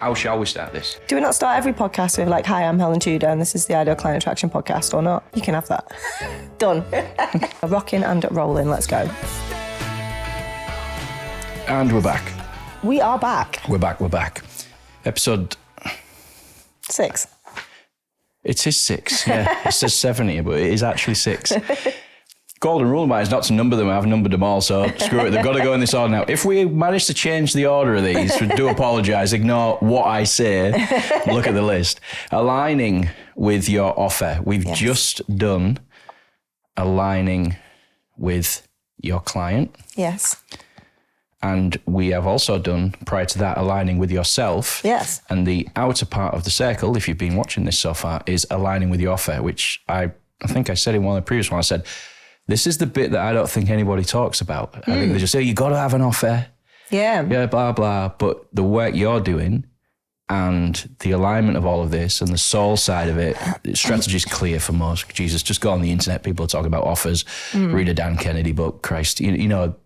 How shall we start this? Do we not start every podcast with like, hi, I'm Helen Tudor and this is the Ideal Client Attraction Podcast, or not? You can have that. Done. Rocking and rolling, let's go. And we're back. We are back. We're back. Episode... 6. It is 6, yeah. It says 7 here, but it is actually 6. Golden rule of mine is not to number them. I've numbered them all, so screw it. They've got to go in this order now. If we manage to change the order of these, we do apologise. Ignore what I say. Look at the list. Aligning with your offer. We've just done aligning with your client. Yes. And we have also done, prior to that, aligning with yourself. Yes. And the outer part of the circle, if you've been watching this so far, is aligning with your offer, which I think I said in one of the previous ones. I said, this is the bit that I don't think anybody talks about. I think they just say, you got to have an offer. Yeah. Yeah, blah, blah. But the work you're doing and the alignment of all of this and the soul side of it, the strategy is clear for most. Jesus, just go on the internet. People are talking about offers. Read a Dan Kennedy book. Christ, you know,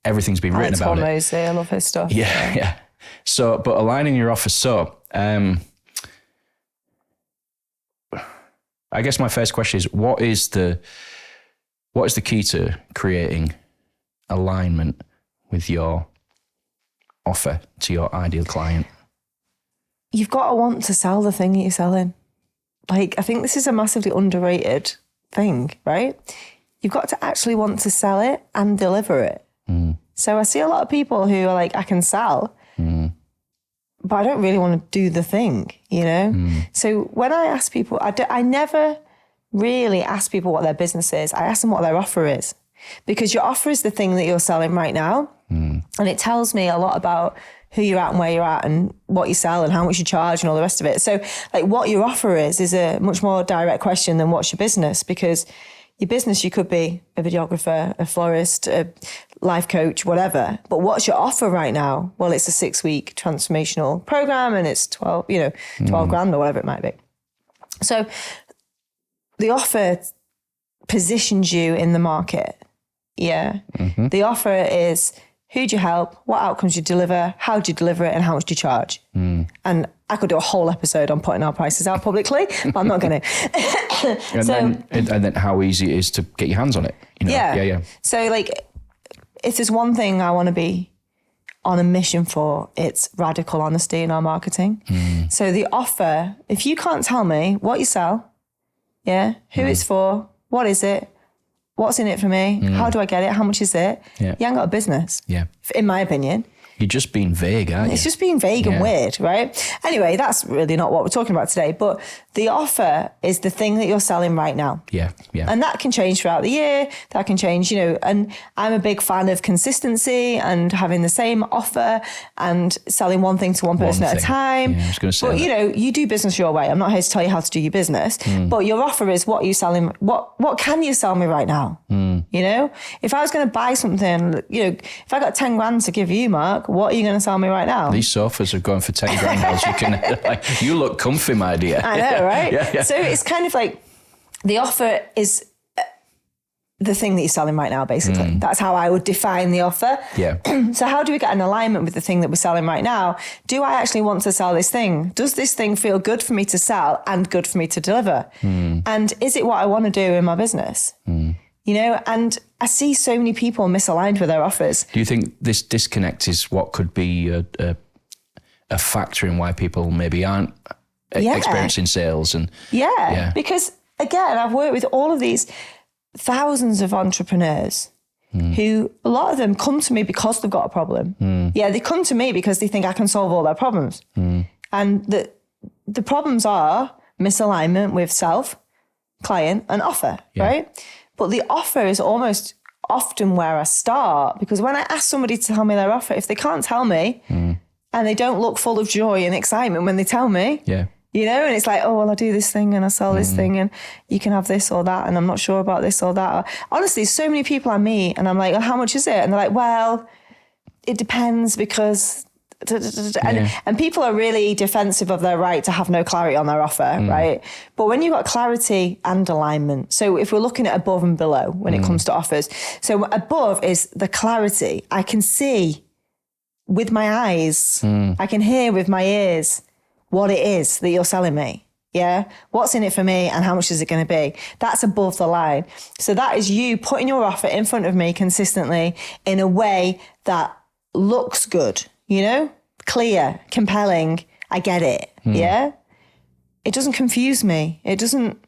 everything's been written about it. Mosey, I love his stuff. Yeah. So, but aligning your offer. So, I guess my first question is, what is the key to creating alignment with your offer to your ideal client? You've got to want to sell the thing that you're selling. Like, I think this is a massively underrated thing, right? You've got to actually want to sell it and deliver it. So I see a lot of people who are like, I can sell, but I don't really want to do the thing, you know? So when I ask people, I never really ask people what their business is. I ask them what their offer is, because your offer is the thing that you're selling right now. And it tells me a lot about who you're at and where you're at and what you sell and how much you charge and all the rest of it. So like what your offer is a much more direct question than what's your business, because your business, you could be a videographer, a florist, a life coach, whatever. But what's your offer right now? Well, it's a 6-week transformational program and it's 12 grand or whatever it might be. So the offer positions you in the market. Yeah. The offer is, who do you help? What outcomes do you deliver? How do you deliver it? And how much do you charge? And I could do a whole episode on putting our prices out publicly, but I'm not going to. And then how easy it is to get your hands on it. You know? Yeah. So like, if there's one thing I want to be on a mission for, it's radical honesty in our marketing. So the offer, if you can't tell me what you sell, who it's for, what is it, what's in it for me, how do I get it, how much is it, you ain't got a business, in my opinion. You're just being vague, aren't you? It's just being vague and weird, right? Anyway, that's really not what we're talking about today, but the offer is the thing that you're selling right now. Yeah. And that can change throughout the year, that can change, and I'm a big fan of consistency and having the same offer and selling one thing to one person at a time. Yeah, I was going to say But, you do business your way. I'm not here to tell you how to do your business, but your offer is what you selling, what can you sell me right now? You know, if I was going to buy something, if I got 10 grand to give you, Mark, what are you going to sell me right now? These sofas are going for 10 grand house. You look comfy, my dear. I know, right? Yeah. So it's kind of like the offer is the thing that you're selling right now, basically. That's how I would define the offer. Yeah. So how do we get an alignment with the thing that we're selling right now? Do I actually want to sell this thing? Does this thing feel good for me to sell and good for me to deliver? And is it what I want to do in my business? And I see so many people misaligned with their offers. Do you think this disconnect is what could be a factor in why people maybe aren't experiencing sales? And because again, I've worked with all of these thousands of entrepreneurs who, a lot of them come to me because they've got a problem. They come to me because they think I can solve all their problems. And the problems are misalignment with self, client, and offer, right? But the offer is almost often where I start, because when I ask somebody to tell me their offer, if they can't tell me and they don't look full of joy and excitement when they tell me, and it's like, oh, well, I do this thing and I sell this thing and you can have this or that and I'm not sure about this or that. Honestly, so many people I meet and I'm like, oh, how much is it? And they're like, well, it depends because... And people are really defensive of their right to have no clarity on their offer, right? But when you've got clarity and alignment, so if we're looking at above and below when it comes to offers, so above is the clarity. I can see with my eyes. I can hear with my ears what it is that you're selling me. Yeah. What's in it for me and how much is it going to be? That's above the line. So that is you putting your offer in front of me consistently in a way that looks good, clear, compelling. I get it. Yeah. It doesn't confuse me. It doesn't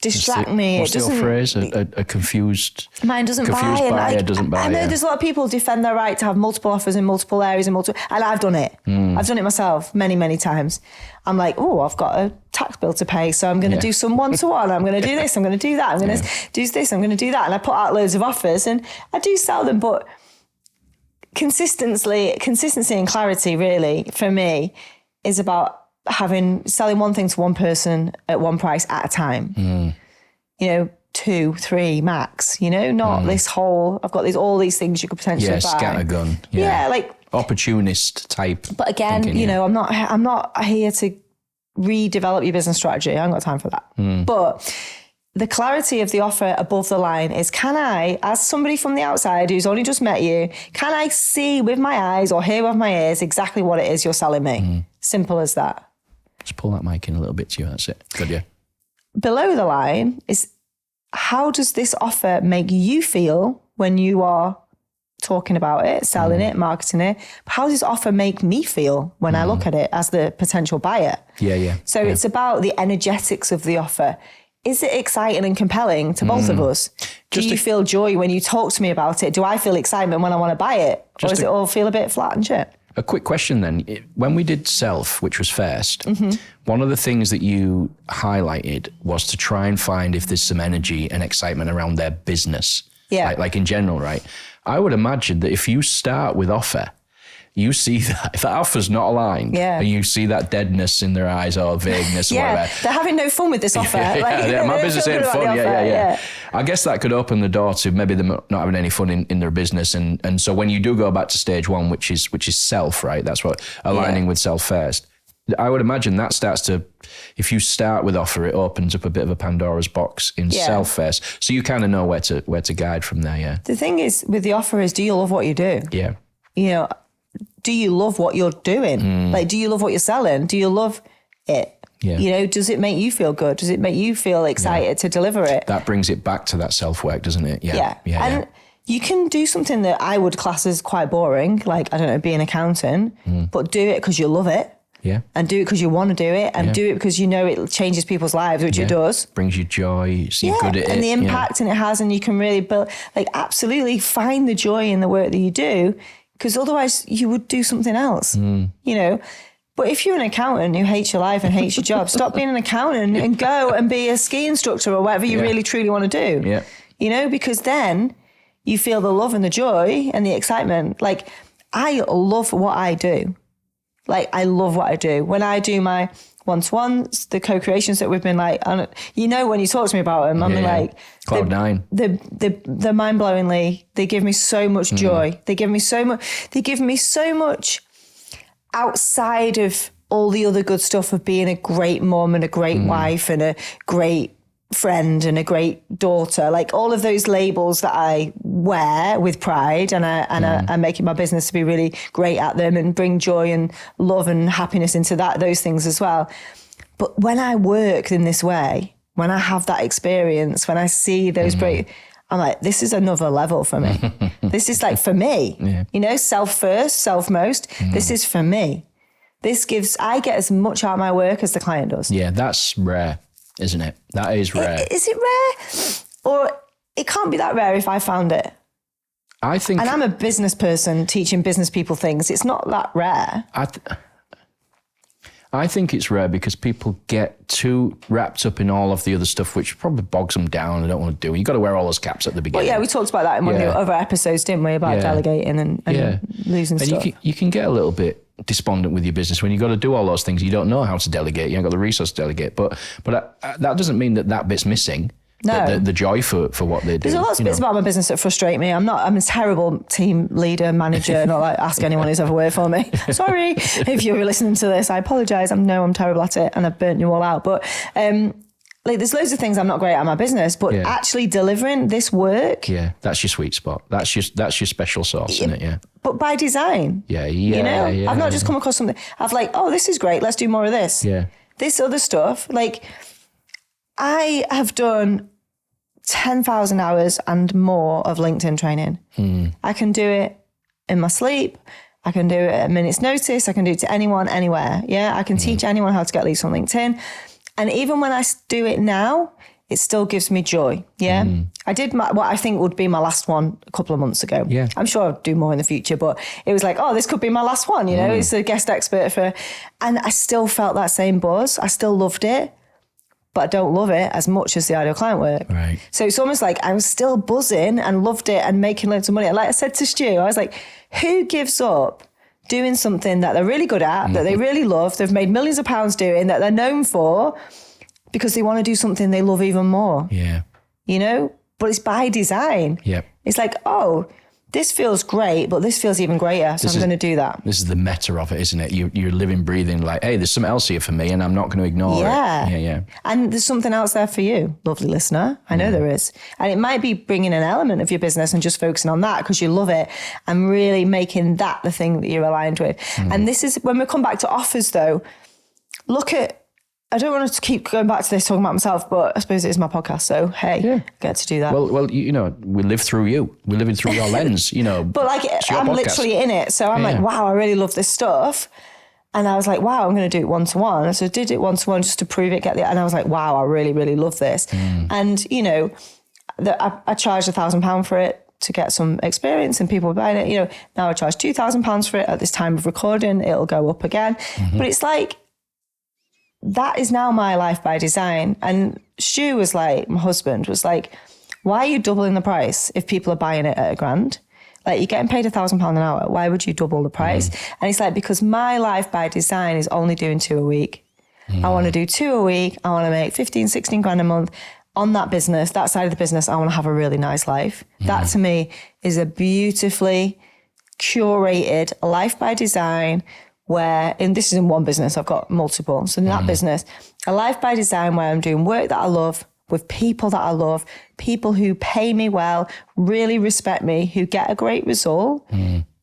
distract me. What's it doesn't. Your phrase? A confused. Mine doesn't confused buy. buyer doesn't buy. I know there's a lot of people defend their right to have multiple offers in multiple areas and I've done it. I've done it myself many, many times. I'm like, oh, I've got a tax bill to pay, so I'm going to do some one-to-one. I'm going to do this. I'm going to do that. I'm going to do this. I'm going to do that. And I put out loads of offers, and I do sell them, but consistency and clarity, really, for me, is about selling one thing to one person at one price at a time. 2, 3 max, not this whole, I've got all these things you could potentially buy. Scattergun. Yeah, like opportunist type. But again, thinking, I'm not here to redevelop your business strategy. I haven't got time for that. But the clarity of the offer above the line is, can I, as somebody from the outside who's only just met you, can I see with my eyes or hear with my ears exactly what it is you're selling me? Simple as that. Just pull that mic in a little bit to you. That's it. Good, yeah. Below the line is, how does this offer make you feel when you are talking about it, selling it, marketing it? How does this offer make me feel when I look at it as the potential buyer? Yeah. So it's about the energetics of the offer. Is it exciting and compelling to both of us? Do you feel joy when you talk to me about it? Do I feel excitement when I want to buy it? Or does it all feel a bit flat and shit? A quick question then. When we did Self, which was first, one of the things that you highlighted was to try and find if there's some energy and excitement around their business. Yeah. Like in general, right? I would imagine that if you start with offer, you see that if that offer's not aligned, and you see that deadness in their eyes or vagueness or whatever. They're having no fun with this offer. My business ain't fun. Yeah. I guess that could open the door to maybe them not having any fun in their business. And so when you do go back to stage one, which is self, right? That's what aligning with self first. I would imagine that starts to, if you start with offer, it opens up a bit of a Pandora's box in self first. So you kind of know where to guide from there. Yeah. The thing is with the offer is, do you love what you do? Yeah. Do you love what you're doing? Like, do you love what you're selling? Do you love it? Yeah. Does it make you feel good? Does it make you feel excited to deliver it? That brings it back to that self-work, doesn't it? Yeah. And you can do something that I would class as quite boring, like, I don't know, be an accountant, but do it because you love it. Yeah. And do it because you want to do it, and do it because it changes people's lives, which it does. Brings you joy, so you're good at it. And the impact and it has, and you can really build, like, absolutely find the joy in the work that you do, because otherwise you would do something else, But if you're an accountant who hates your life and hates your job, stop being an accountant and go and be a ski instructor or whatever you really, truly want to do. Yeah. Because then you feel the love and the joy and the excitement. Like, I love what I do. Like, I love what I do. When I do my one-to-ones, the co-creations that we've been like, when you talk to me about them, I'm like, Cloud 9. They're mind-blowingly, they give me so much joy. They give me so much outside of all the other good stuff of being a great mom and a great wife and a great friend and a great daughter, like all of those labels that I wear with pride, and I'm making my business to be really great at them and bring joy and love and happiness into those things as well. But when I work in this way, when I have that experience, when I see those I'm like, this is another level for me. This is like for me, self first, self most. This is for me. I get as much out of my work as the client does. Yeah, that's rare, isn't it? That is rare. Is it rare? Or it can't be that rare if I found it. I think... And I'm a business person teaching business people things. It's not that rare. I think it's rare because people get too wrapped up in all of the other stuff, which probably bogs them down. They don't want to do it. You've got to wear all those caps at the beginning. Well, yeah, we talked about that in one of the other episodes, didn't we? About delegating and losing stuff. You can get a little bit despondent with your business when you've got to do all those things. You don't know how to delegate. You haven't got the resource to delegate. But that doesn't mean that bit's missing. No. The joy for what they do. There's a lot of bits about my business that frustrate me. I'm a terrible team leader, manager, not like ask anyone who's ever worked for me. Sorry if you're listening to this, I apologise. I'm terrible at it and I've burnt you all out. But like there's loads of things I'm not great at in my business, but actually delivering this work. Yeah, that's your sweet spot. That's your special sauce, isn't it? Yeah. But by design. Yeah. You know, I've not just come across something. I've like, oh, this is great. Let's do more of this. Yeah. This other stuff. Like, I have done 10,000 hours and more of LinkedIn training. I can do it in my sleep. I can do it at a minute's notice. I can do it to anyone, anywhere. Yeah, I can teach anyone how to get leads on LinkedIn. And even when I do it now, it still gives me joy. Yeah, I did what I think would be my last one a couple of months ago. Yeah, I'm sure I'll do more in the future, but it was like, oh, this could be my last one. You know, it's a guest expert and I still felt that same buzz. I still loved it, but I don't love it as much as the ideal client work. Right. So it's almost like I was still buzzing and loved it and making loads of money. And like I said to Stu, I was like, who gives up doing something that they're really good at, that they really love, they've made millions of pounds doing, that they're known for, because they want to do something they love even more? Yeah. You know? But it's by design. Yep. It's like, oh, this feels great, but this feels even greater, so I'm going to do that. This is the meta of it, isn't it? You're living, breathing like, hey, there's something else here for me and I'm not going to ignore it. Yeah. And there's something else there for you, lovely listener. I know there is. And it might be bringing an element of your business and just focusing on that because you love it and really making that the thing that you're aligned with. And this is, when we come back to offers though, look at, I don't want to keep going back to this talking about myself, but I suppose it is my podcast. So, hey, I get to do that. Well, you know, we live through you. We're living through your lens, you know. But like, I'm podcast. Literally in it. So I'm like, wow, I really love this stuff. And I was like, wow, I'm going to do it one-to-one. So I did it one-to-one just to prove it, and I was like, wow, I really, really love this. And, you know, I charged £1,000 for it to get some experience and people were buying it. You know, now I charge £2,000 for it at this time of recording. It'll go up again. But it's like, that is now my life by design. And Stu was like, my husband was like, why are you doubling the price if people are buying it at £1,000? Like, you're getting paid £1,000 an hour. Why would you double the price? And it's like, because my life by design is only doing 2 a week. I want to do 2 a week. I want to make 15, 16 grand a month on that business, that side of the business. I want to have a really nice life. That to me is a beautifully curated life by design, where, and this is in one business, I've got multiple. So in that business, a life by design where I'm doing work that I love with people that I love, people who pay me well, really respect me, who get a great result.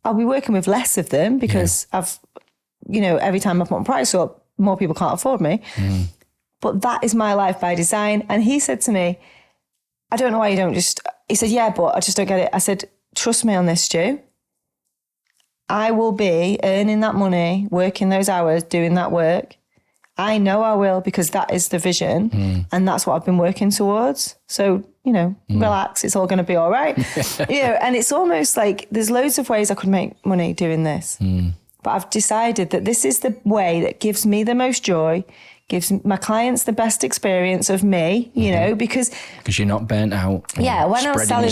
I'll be working with less of them because I've, you know, every time I put my price up, more people can't afford me. But that is my life by design. And he said to me, I don't know why you don't just, he said, yeah, but I just don't get it. I said, trust me on this, Stu. I will be earning that money, working those hours, doing that work. I know I will, because that is the vision and that's what I've been working towards. So, you know, relax, it's all going to be all right. You know, and it's almost like there's loads of ways I could make money doing this. But I've decided that this is the way that gives me the most joy, gives my clients the best experience of me, you know, because you're not burnt out. Yeah, when I started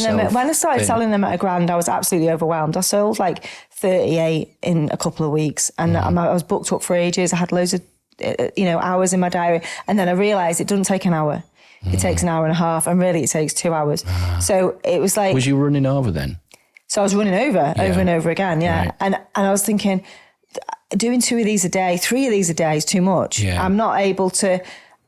selling them at £1,000, I was absolutely overwhelmed. I sold like 38 in a couple of weeks, and I was booked up for ages. I had loads of, you know, hours in my diary, and then I realised it doesn't take an hour. It takes an hour and a half, and really it takes 2 hours. So it was like, was you running over then? So I was running over and over again, Right. And I was thinking, doing 2 of these a day, 3 of these a day is too much. I'm not able to,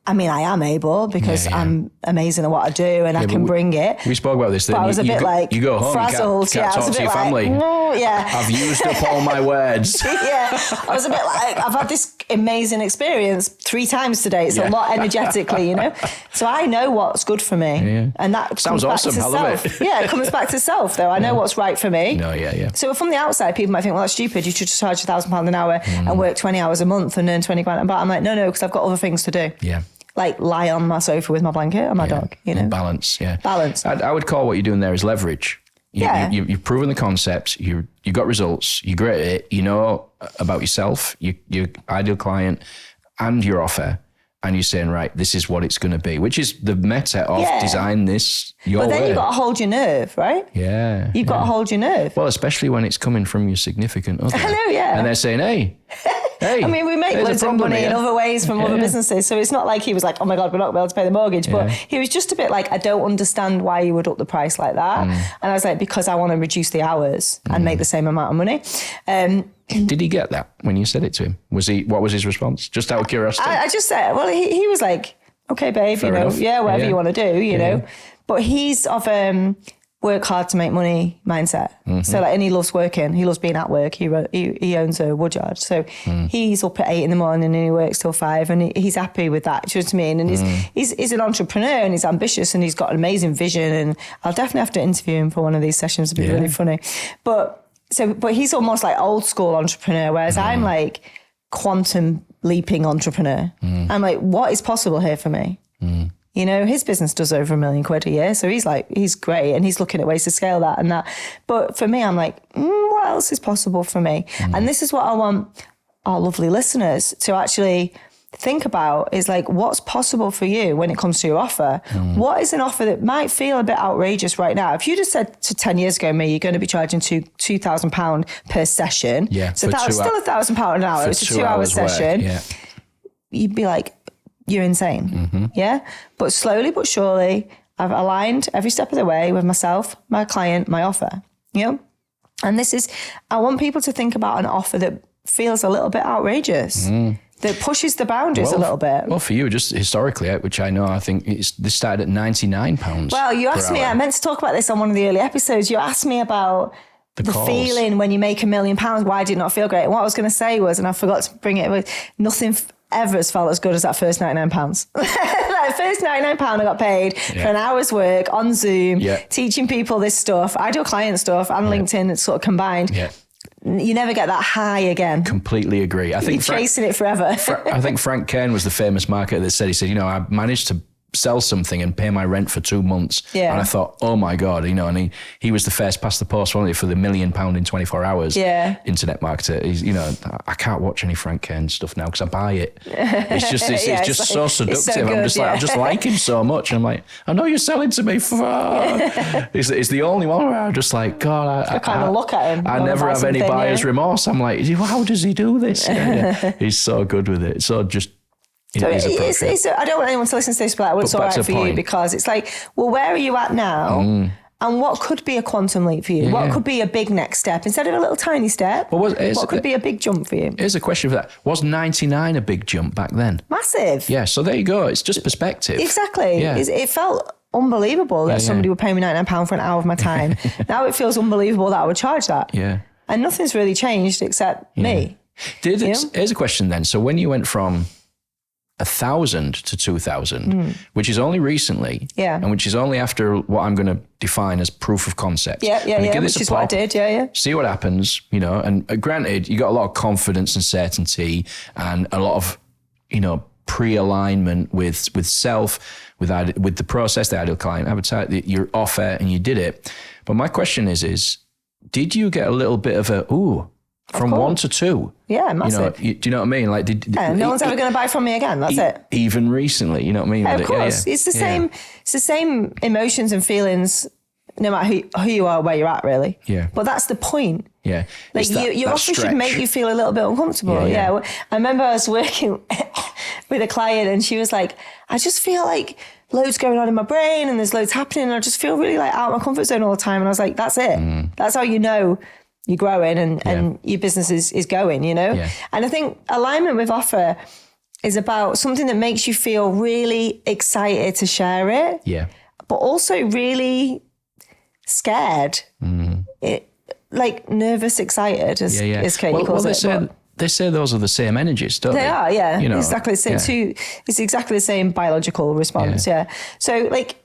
I mean, I am able because I'm amazing at what I do and I can bring it. We spoke about this. But I was a bit like you go home, frazzled. You can't talk to your family. No, I've used up all my words. I was a bit like, I've had this amazing experience 3 times today. It's a lot energetically, you know. So I know what's good for me, and that sounds comes awesome. back to I love self. it. It comes back to self, though. I know what's right for me. No, So from the outside, people might think, well, that's stupid. You should just charge £1,000 an hour and work 20 hours a month and earn 20 grand. But I'm like, no, because I've got other things to do. Like lie on my sofa with my blanket and my dog, you know. And balance, Balance. I would call what you're doing there is leverage. You've proven the concept. You got results. You're great at it. You know about yourself, your ideal client, and your offer. And you're saying, right, this is what it's going to be, which is the meta of design this your way. But then you've got to hold your nerve, right? Yeah. You've got to hold your nerve. Well, especially when it's coming from your significant other. I know, And they're saying, hey. I mean, we make loads of money in other ways from other businesses. So it's not like he was like, oh my God, we're not going to be able to pay the mortgage. But he was just a bit like, I don't understand why you would up the price like that. And I was like, because I want to reduce the hours and make the same amount of money. Did he get that when you said it to him? What was his response? Just out of curiosity. I just said, well, he was like, okay, babe, Fair you know, enough. whatever you want to do, you know. yeah. But he's of work hard to make money mindset. So like, and he loves working. He loves being at work. He owns a woodyard. So he's up at 8 a.m. and he works till 5 and he's happy with that. Do you know what I mean? And he's an entrepreneur and he's ambitious and he's got an amazing vision. And I'll definitely have to interview him for one of these sessions. It'd be really funny. But he's almost like old school entrepreneur, whereas I'm like quantum leaping entrepreneur. I'm like, what is possible here for me? You know, his business does over £1 million a year. So he's great and he's looking at ways to scale that and that. But for me, I'm like, what else is possible for me? And this is what I want our lovely listeners to actually think about is like, what's possible for you when it comes to your offer? What is an offer that might feel a bit outrageous right now? If you just said to 10 years ago, me, you're going to be charging £2,000 per session. Yeah, so that was still £1,000 an hour. It's a 2 hour session. Yeah. You'd be like, you're insane. Yeah. But slowly but surely, I've aligned every step of the way with myself, my client, my offer. You know? And I want people to think about an offer that feels a little bit outrageous, that pushes the boundaries a little bit. Well, for you, just historically, which I know, I think this started at £99. Well, you asked me, I meant to talk about this on one of the early episodes. You asked me about the feeling when you make £1 million, why did it not feel great? And what I was going to say was, and I forgot to bring it, was nothing ever has felt as good as that first £99. Like first £99 I got paid for an hour's work on Zoom, teaching people this stuff, ideal client stuff and LinkedIn that's sort of combined. Yeah. You never get that high again. Completely agree. I think you're chasing it forever. I think Frank Kern was the famous marketer that said, you know, I managed to sell something and pay my rent for 2 months. Yeah. And I thought, oh my God, you know, and he was the first past the post, wasn't he, for the £1 million in 24 hours. Yeah. Internet marketer. He's, you know, I can't watch any Frank Kern stuff now because I buy it. It's just, it's just like, so seductive. So good, I just like him so much. And I'm like, I know you're selling to me for. It's the only one where I'm just like, God, I kind of look at him. I never have any buyer's remorse. I'm like, how does he do this? He's so good with it. So just. So I don't want anyone to listen to this, but it's all right for you because it's like, well, where are you at now? And what could be a quantum leap for you? What could be a big next step instead of a little tiny step? What could be a big jump for you? Here's a question for that. Was 99 a big jump back then? Massive. Yeah, so there you go. It's just perspective. Exactly. Yeah. It felt unbelievable that somebody would pay me £99 for an hour of my time. Now it feels unbelievable that I would charge that. Yeah. And nothing's really changed except me. Here's a question then. So when you went from 1,000 to 2,000, which is only recently, and which is only after what I'm going to define as proof of concept. Which is what I did, See what happens, you know, and granted, you got a lot of confidence and certainty and a lot of, you know, pre-alignment with self, with the process, the ideal client, avatar, your offer, and you did it. But my question is, did you get a little bit of from 1 to 2? Yeah, massive. You know, do you know what I mean? Like, no one's ever going to buy from me again. That's it. Even recently, you know what I mean? Yeah, of course. It's the same. It's the same emotions and feelings, no matter who you are, where you're at, really. Yeah. But that's the point. Yeah. Like your offer should make you feel a little bit uncomfortable. Yeah. I remember I was working with a client, and she was like, "I just feel like loads going on in my brain, and there's loads happening, and I just feel really like out of my comfort zone all the time." And I was like, "That's it. That's how you know you're growing and your business is going, you know?" Yeah. And I think alignment with offer is about something that makes you feel really excited to share it. Yeah. But also really scared. Like nervous, excited, as Katie calls it. They say those are the same energies, don't they? They are, yeah. You know, exactly the same. It's exactly the same biological response, So like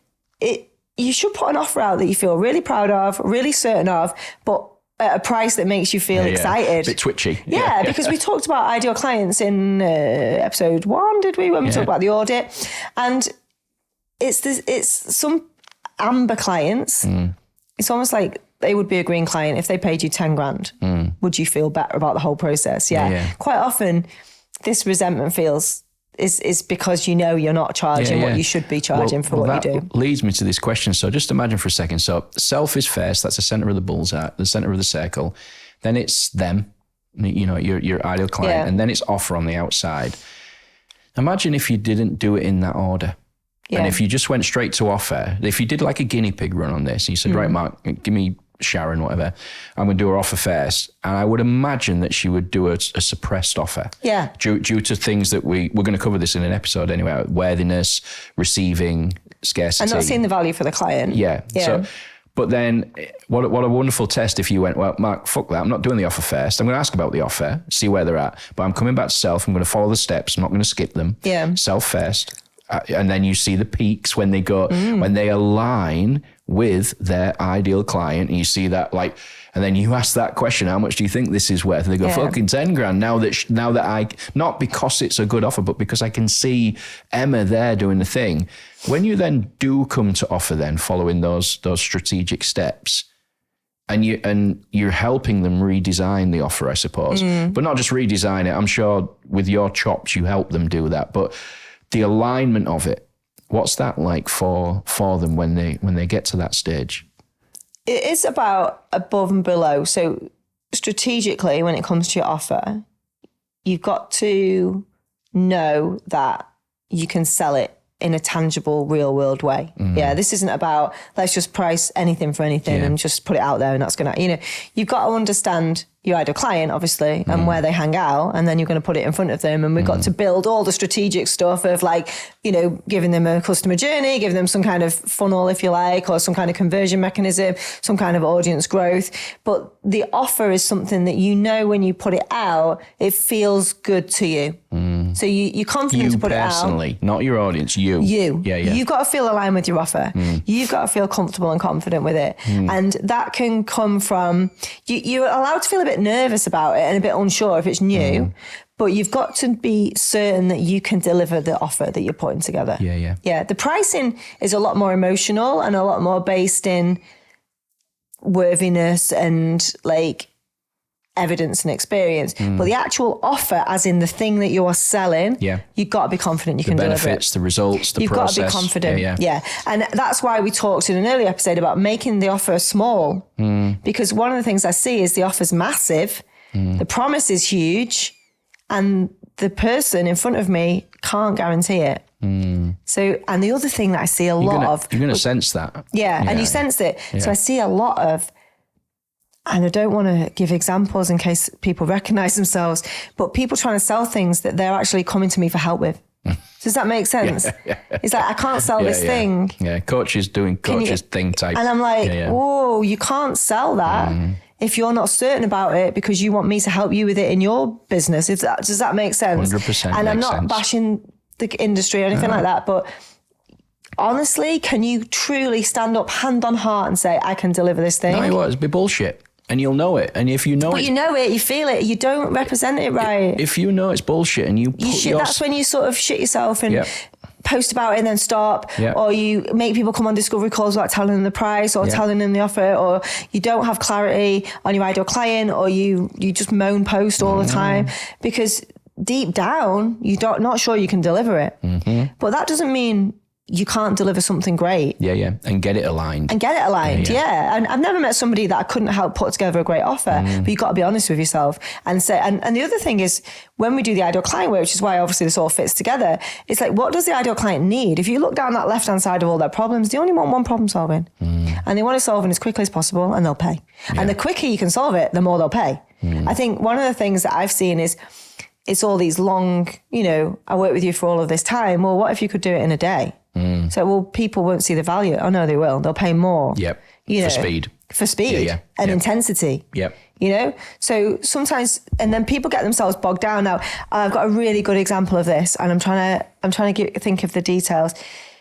you should put an offer out that you feel really proud of, really certain of, but at a price that makes you feel excited. A bit twitchy. Yeah, because we talked about ideal clients in episode 1, did we? When we talked about the audit. And it's some amber clients. It's almost like they would be a green client if they paid you 10 grand. Would you feel better about the whole process? Yeah. Quite often this resentment is because you know you're not charging what you should be charging for what you do. Leads me to this question. So just imagine for a second. So self is first. That's the center of the bullseye, the center of the circle. Then it's them, you know, your ideal client. And then it's offer on the outside. Imagine if you didn't do it in that order. And if you just went straight to offer, if you did like a guinea pig run on this, and you said, right, Mark, give me Sharon, whatever. I'm going to do her offer first. And I would imagine that she would do a suppressed offer. Yeah. Due to things that we're going to cover this in an episode anyway, worthiness, receiving, scarcity. And not seeing the value for the client. Yeah. So, but then what a wonderful test if you went, well, Mark, fuck that. I'm not doing the offer first. I'm going to ask about the offer, see where they're at. But I'm coming back to self. I'm going to follow the steps. I'm not going to skip them. Yeah. Self first. And then you see the peaks when they go, when they align with their ideal client, and you see that, like, and then you ask that question, how much do you think this is worth? And they go, fucking 10 grand. Now that I, not because it's a good offer, but because I can see Emma there doing the thing. When you then do come to offer, then following those strategic steps, and you're helping them redesign the offer, I suppose, but not just redesign it. I'm sure with your chops, you help them do that, but the alignment of it, what's that like for them when they get to that stage? It is about above and below. So strategically, when it comes to your offer, you've got to know that you can sell it in a tangible, real world way. Yeah, this isn't about let's just price anything for anything and just put it out there and that's going to, you've got to understand your ideal client, obviously, and where they hang out, and then you're going to put it in front of them. And we've got to build all the strategic stuff of like, giving them a customer journey, giving them some kind of funnel, if you like, or some kind of conversion mechanism, some kind of audience growth. But the offer is something that when you put it out, it feels good to you. So you're confident to put it out. You personally, not your audience, you. Yeah. You've got to feel aligned with your offer. You've got to feel comfortable and confident with it. And that can come from, you're allowed to feel a bit nervous about it and a bit unsure if it's new, but you've got to be certain that you can deliver the offer that you're putting together. Yeah. The pricing is a lot more emotional and a lot more based in worthiness and like evidence and experience. But the actual offer, as in the thing that you are selling, you've got to be confident you can deliver it. The benefits, the results, the process. You've got to be confident. Yeah. And that's why we talked in an earlier episode about making the offer small. Because one of the things I see is the offer's massive, the promise is huge, and the person in front of me can't guarantee it. So, and the other thing that I see you're going to sense that. Yeah, and you sense it. Yeah. So I see a lot of, and I don't want to give examples in case people recognize themselves, but people trying to sell things that they're actually coming to me for help with. Does that make sense? It's like, I can't sell this thing. Yeah, coaches doing coaches thing type. And I'm like, whoa, you can't sell that if you're not certain about it because you want me to help you with it in your business. Does that make sense? 100% And I'm not bashing the industry or anything like that, but honestly, can you truly stand up hand on heart and say, I can deliver this thing? No, it'd be bullshit. And you'll know it. And if you know but you know it, you feel it, you don't represent it right. If you know it's bullshit and you that's when you sort of shit yourself and post about it and then stop. Or you make people come on discovery calls without telling them the price or telling them the offer, or you don't have clarity on your ideal client, or you just moan post all the time because deep down, you're not sure you can deliver it. But that doesn't mean you can't deliver something great. And get it aligned. And I've never met somebody that I couldn't help put together a great offer, but you've got to be honest with yourself and say, and the other thing is when we do the ideal client work, which is why obviously this all fits together, it's like, what does the ideal client need? If you look down that left-hand side of all their problems, they only want one problem solving and they want to solve it as quickly as possible and they'll pay. And the quicker you can solve it, the more they'll pay. I think one of the things that I've seen is it's all these long, I worked with you for all of this time. Well, what if you could do it in a day? So, well, people won't see the value. Oh, no, they will. They'll pay more. For speed. For speed and intensity. So sometimes, and then people get themselves bogged down. Now, I've got a really good example of this, and I'm trying to think of the details.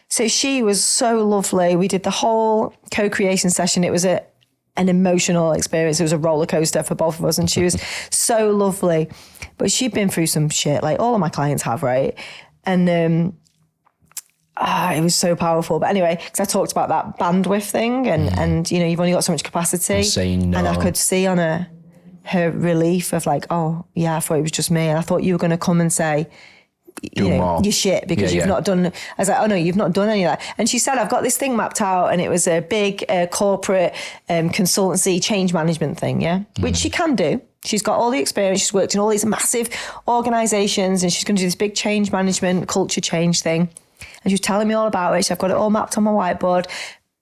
So she was so lovely. We did the whole co-creation session. It was an emotional experience. It was a roller coaster for both of us, and she was so lovely. But she'd been through some shit, like all of my clients have, right? And it was so powerful. But anyway, because I talked about that bandwidth thing and you've only got so much capacity. And saying no. And I could see on her relief of like, oh, yeah, I thought it was just me. And I thought you were going to come and say, you're shit because you've not done. I was like, oh no, you've not done any of that. And she said, I've got this thing mapped out, and it was a big corporate consultancy change management thing, which she can do. She's got all the experience. She's worked in all these massive organizations, and she's going to do this big change management, culture change thing. And she was telling me all about it. I've got it all mapped on my whiteboard,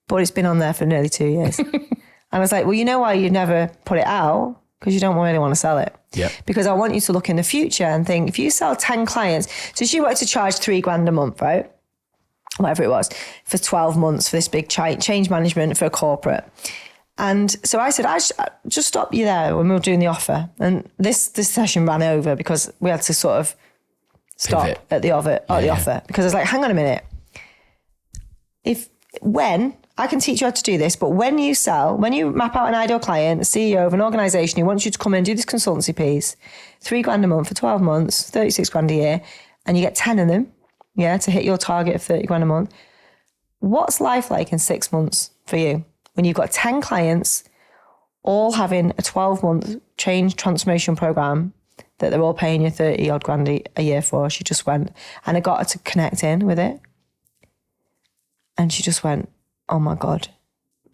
but it's been on there for nearly 2 years. And I was like, well, you know why you never put it out? Because you don't really want to sell it. Yep. Because I want you to look in the future and think, if you sell 10 clients, so she wanted to charge $3,000 a month, right? Whatever it was, for 12 months for this big change management for a corporate. And so I said, I just stop you there when we were doing the offer. And this session ran over because we had to sort of stop Pivot. at the offer. Because I was like, hang on a minute. When I can teach you how to do this, but when you map out an ideal client, a CEO of an organization who wants you to come in and do this consultancy piece, $3,000 a month for 12 months, 36 grand a year, and you get 10 of them, to hit your target of 30 grand a month. What's life like in 6 months for you when you've got 10 clients all having a 12-month change transformation program that they're all paying you 30 odd grand a year for? She just went, and I got her to connect in with it. And she just went, oh my God,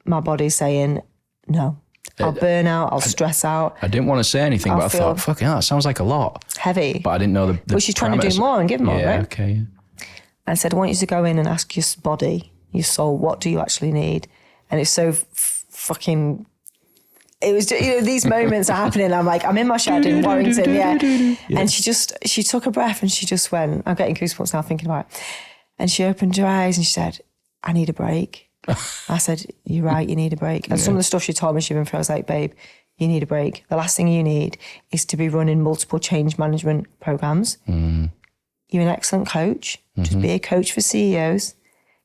my body's saying no. I'll burn out, I'll stress out. I didn't want to say anything, but I thought, fucking hell, that sounds like a lot. Heavy. But I didn't know the Well, she's trying to do more and give more, right? Okay, yeah. I said, I want you to go in and ask your body, your soul, what do you actually need? And it's so fucking... It was, these moments are happening. I'm like, I'm in my shed in Warrington, And she took a breath and she just went, I'm getting goosebumps now thinking about it. And she opened her eyes and she said, I need a break. I said, you're right, you need a break. And some of the stuff she told me she'd been through, I was like, babe, you need a break. The last thing you need is to be running multiple change management programs. You're an excellent coach. Just be a coach for CEOs.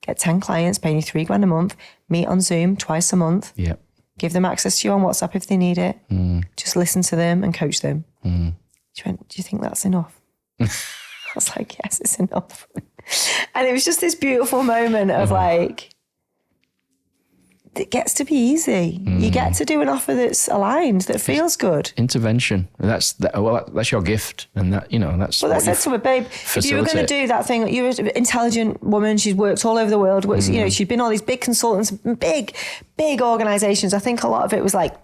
Get 10 clients, paying you $3,000 a month. Meet on Zoom twice a month. Yep. Give them access to you on WhatsApp if they need it. Just listen to them and coach them. She went, do you think that's enough? I was like, yes, it's enough. And it was just this beautiful moment of like, it gets to be easy. You get to do an offer that's aligned, that feels good. Intervention. That's your gift. And that's Well, I said to her, babe, if you were going to do that thing, you're an intelligent woman, she's worked all over the world, she'd been all these big consultants, big organizations. I think a lot of it was like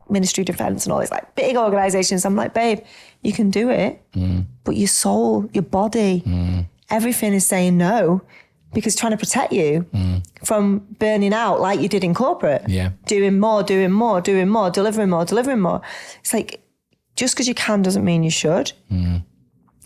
Ministry of Defence and all these like big organizations. I'm like, babe, you can do it, but your soul, your body, everything is saying no, because trying to protect you from burning out like you did in corporate. Yeah. Doing more, delivering more. It's like, just because you can doesn't mean you should.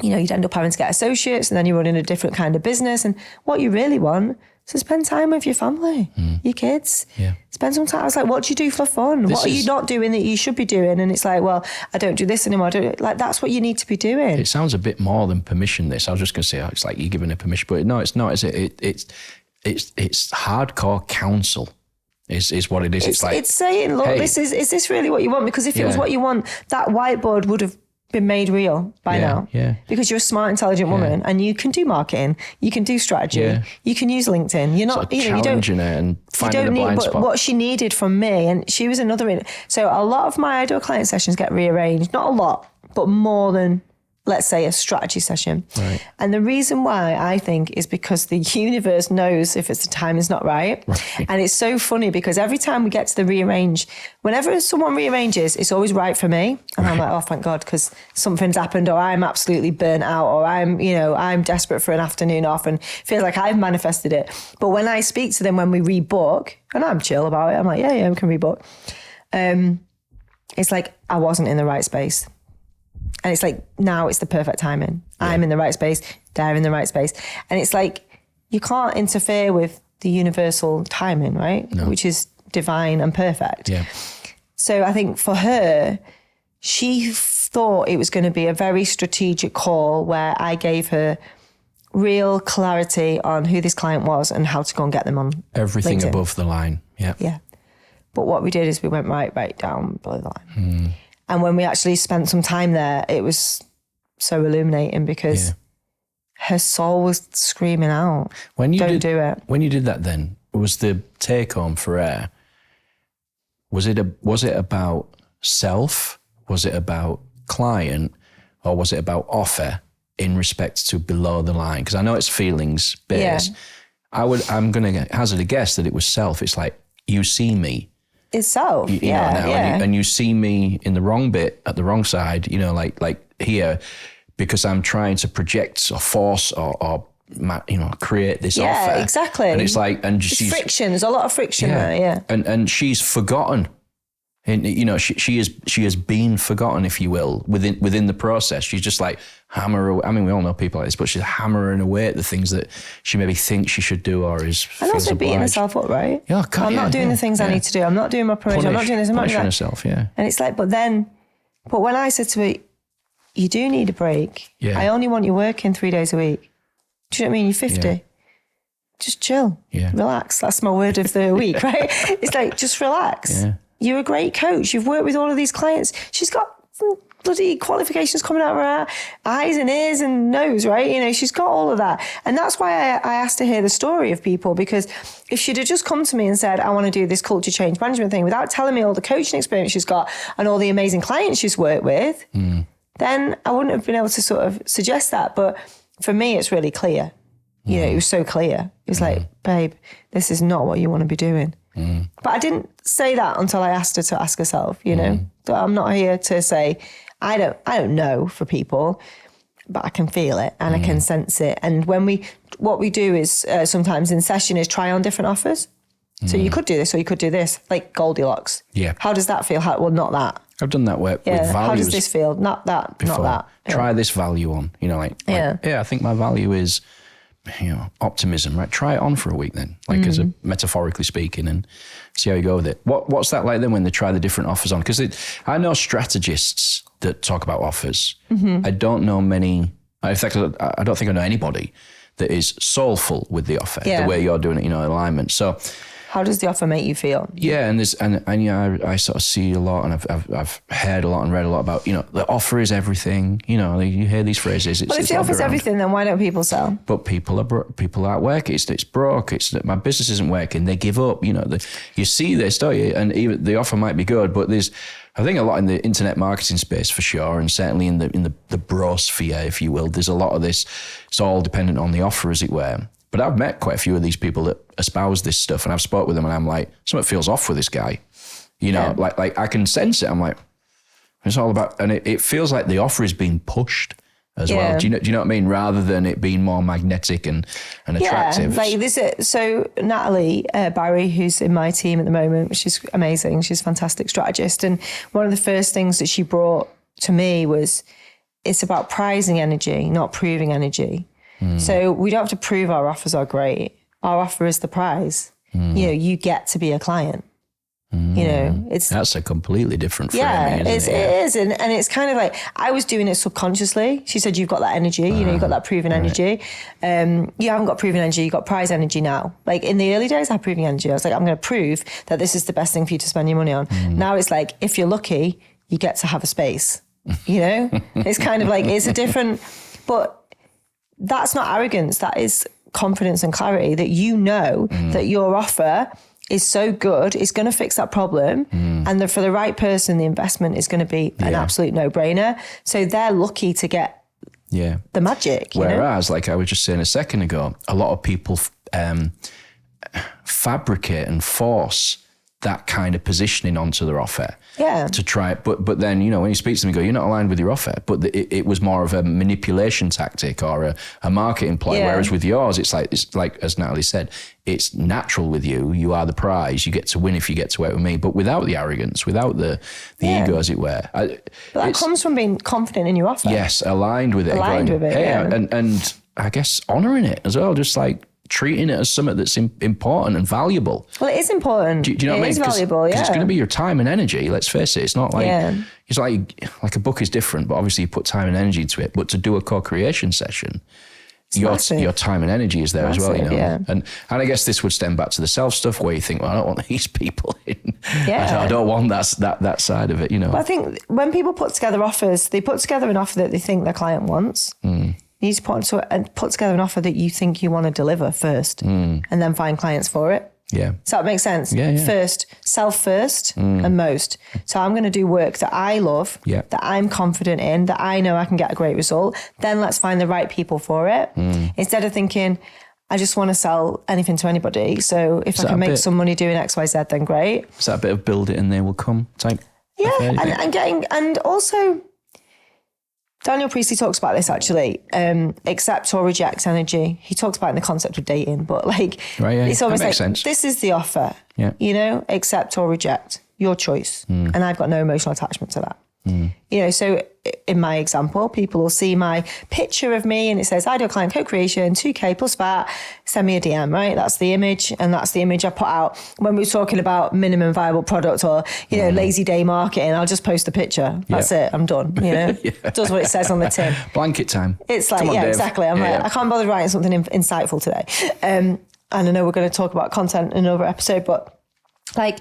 You'd end up having to get associates and then you're running a different kind of business. And what you really want is to spend time with your family, your kids. Yeah. Spend some time. I was like, what do you do for fun? What are you not doing that you should be doing? And it's like, well, I don't do this anymore. Like, that's what you need to be doing. It sounds a bit more than permission, this. I was just going to say, it's like you're giving a permission, but no, it's not, is it? It's hardcore counsel. Is what it is. It's like, it's saying, look, hey, is this really what you want? Because if it was what you want, that whiteboard would have been made real by now. Yeah. Because you're a smart, intelligent woman and you can do marketing, you can do strategy, you can use LinkedIn. You're not, challenging it and finding a blind spot. But what she needed from me, and she was another. So a lot of my ideal client sessions get rearranged. Not a lot, but more than, let's say, a strategy session. Right. And the reason why, I think, is because the universe knows if the time is not right. And it's so funny because every time we get to the rearrange, whenever someone rearranges, it's always right for me. And I'm like, oh, thank God, because something's happened, or I'm absolutely burnt out, or I'm desperate for an afternoon off and feel like I've manifested it. But when I speak to them, when we rebook, and I'm chill about it, I'm like, yeah, we can rebook. It's like, I wasn't in the right space. And it's like, now it's the perfect timing. Yeah. I'm in the right space, they're in the right space. And it's like, you can't interfere with the universal timing, right? No. Which is divine and perfect. Yeah. So I think for her, she thought it was going to be a very strategic call where I gave her real clarity on who this client was and how to go and get them on everything LinkedIn. Above the line. Yeah. Yeah. But what we did is we went right down below the line. And when we actually spent some time there, it was so illuminating because her soul was screaming out, don't do it. When you did that then, was the take home for her, was it about self? Was it about client? Or was it about offer in respect to below the line? Because I know it's feelings based. Yeah. I'm going to hazard a guess that it was self. It's like, you see me. Itself, and you see me in the wrong bit, at the wrong side, like here, because I'm trying to project or force or create this offer. Yeah, exactly. And it's like, and she's friction. There's a lot of friction there. Yeah. And she's forgotten And, you know, she has been forgotten, if you will, within the process. She's just like we all know people like this, but she's hammering away at the things that she maybe thinks she should do or is. And also beating herself up, right? Yeah, God, I'm not doing the things I need to do. I'm not doing my promotion. I'm not doing this. I'm not doing that. Herself, yeah. And it's like, but when I said to her, you do need a break. Yeah. I only want you working 3 days a week. Do you know what I mean? You're 50. Yeah. Just chill. Yeah. Relax. That's my word of the week, right? It's like, just relax. Yeah. You're a great coach. You've worked with all of these clients. She's got some bloody qualifications coming out of her eyes and ears and nose, right? You know, she's got all of that. And that's why I asked to hear the story of people, because if she'd have just come to me and said, I want to do this culture change management thing without telling me all the coaching experience she's got and all the amazing clients she's worked with, then I wouldn't have been able to sort of suggest that. But for me, it's really clear. You know, it was so clear. It was like, babe, this is not what you want to be doing. But I didn't say that until I asked her to ask herself, you know. So I'm not here to say, I don't know for people, but I can feel it and I can sense it. And what we do is sometimes in session is try on different offers. So you could do this or you could do this, like Goldilocks. Yeah. How does that feel? Well, not that. I've done that with values. How does this feel? Not that, before. not that. Try this value on, you know, like, I think my value is, you know, optimism, right? Try it on for a week then, like as a metaphorically speaking, and see how you go with it. What's that like then when they try the different offers on? Because I know strategists that talk about offers. I don't know many, in fact, I don't think I know anybody that is soulful with the offer, the way you're doing it, you know, alignment. So how does the offer make you feel? Yeah, and yeah, I sort of see a lot, and I've heard a lot and read a lot about, you know, the offer is everything. You know, you hear these phrases. Well, if the offer is everything, then why don't people sell? But people aren't working. It's broke. It's that my business isn't working. They give up. You know, you see this, don't you? And even the offer might be good, but there's, I think, a lot in the internet marketing space for sure, and certainly in the bro sphere, if you will. There's a lot of this. It's all dependent on the offer, as it were. But I've met quite a few of these people that espouse this stuff, and I've spoke with them, and I'm like, something feels off with this guy. You know, like I can sense it. I'm like, it's all about, and it feels like the offer is being pushed as well. Do you know what I mean? Rather than it being more magnetic and attractive. Yeah, like this. So Natalie Barry, who's in my team at the moment, she's amazing. She's a fantastic strategist, and one of the first things that she brought to me was, it's about prizing energy, not proving energy. So we don't have to prove our offers are great. Our offer is the prize. You know, you get to be a client. You know, that's a completely different framing, isn't it? It is. And it's kind of like, I was doing it subconsciously. She said, you've got that energy, you know, you've got that proven energy. You haven't got proven energy, you've got prize energy now. Like in the early days, I had proven energy. I was like, I'm going to prove that this is the best thing for you to spend your money on. Now it's like, if you're lucky, you get to have a space, you know? It's kind of like, it's a different, but that's not arrogance. That is confidence and clarity that you know that your offer is so good, it's going to fix that problem. And that for the right person, the investment is going to be an absolute no-brainer. So they're lucky to get the magic. Whereas, like I was just saying a second ago, a lot of people fabricate and force that kind of positioning onto their offer to try it. But then, you know, when you speak to them, you go, you're not aligned with your offer. But it was more of a manipulation tactic or a marketing ploy. Whereas with yours, it's like, as Natalie said, it's natural with you. You are the prize. You get to win if you get to work with me, but without the arrogance, without the ego, as it were. But that comes from being confident in your offer. Yes, aligned with it. And I guess honouring it as well, just like treating it as something that's important and valuable. Well, it is important. Do you know what I mean? It is valuable, Because it's going to be your time and energy, let's face it. It's not like, it's like a book is different, but obviously you put time and energy into it. But to do a co-creation session, your time and energy is there as well, you know. Yeah. And I guess this would stem back to the self stuff where you think, well, I don't want these people in. I don't want that side of it, you know. But I think when people put together offers, they put together an offer that they think their client wants. You need to put together an offer that you think you want to deliver first, and then find clients for it. Yeah. Does that make sense? Yeah. First, self first and most. So I'm going to do work that I love, that I'm confident in, that I know I can get a great result. Then let's find the right people for it. Instead of thinking, I just want to sell anything to anybody. So if I can make some money doing X, Y, Z, then great. Is that a bit of build it and they will come type? Yeah. And also, Daniel Priestley talks about this actually, accept or reject energy. He talks about it in the concept of dating, but like, it's almost like, sense. This is the offer, you know, accept or reject. your choice. And I've got no emotional attachment to that. You know, so in my example, people will see my picture of me and it says ideal client co-creation, 2K plus VAT, send me a DM, right? That's the image, and that's the image I put out when we were talking about minimum viable product or, you know, lazy day marketing. I'll just post the picture. That's it. I'm done. You know, it does what it says on the tin. Blanket time. It's like, Come on, Dave. exactly. I'm like, I can't bother writing something insightful today. And I know we're going to talk about content in another episode, but like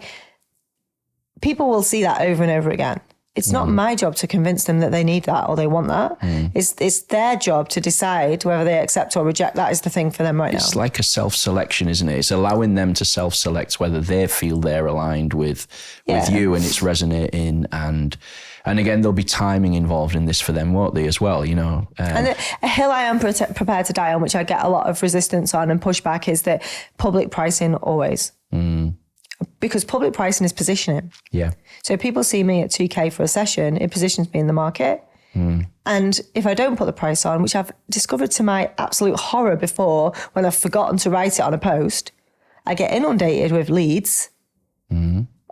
people will see that over and over again. It's not my job to convince them that they need that or they want that. It's their job to decide whether they accept or reject. That is the thing for them right now. It's like a self-selection, isn't it? It's allowing them to self-select whether they feel they're aligned with you and it's resonating. And again, there'll be timing involved in this for them, won't they, as well, you know? And a hill I am prepared to die on, which I get a lot of resistance on and pushback, is that public pricing always. Because public pricing is positioning. Yeah. So people see me at 2K for a session, it positions me in the market. And if I don't put the price on, which I've discovered to my absolute horror before when I've forgotten to write it on a post, I get inundated with leads,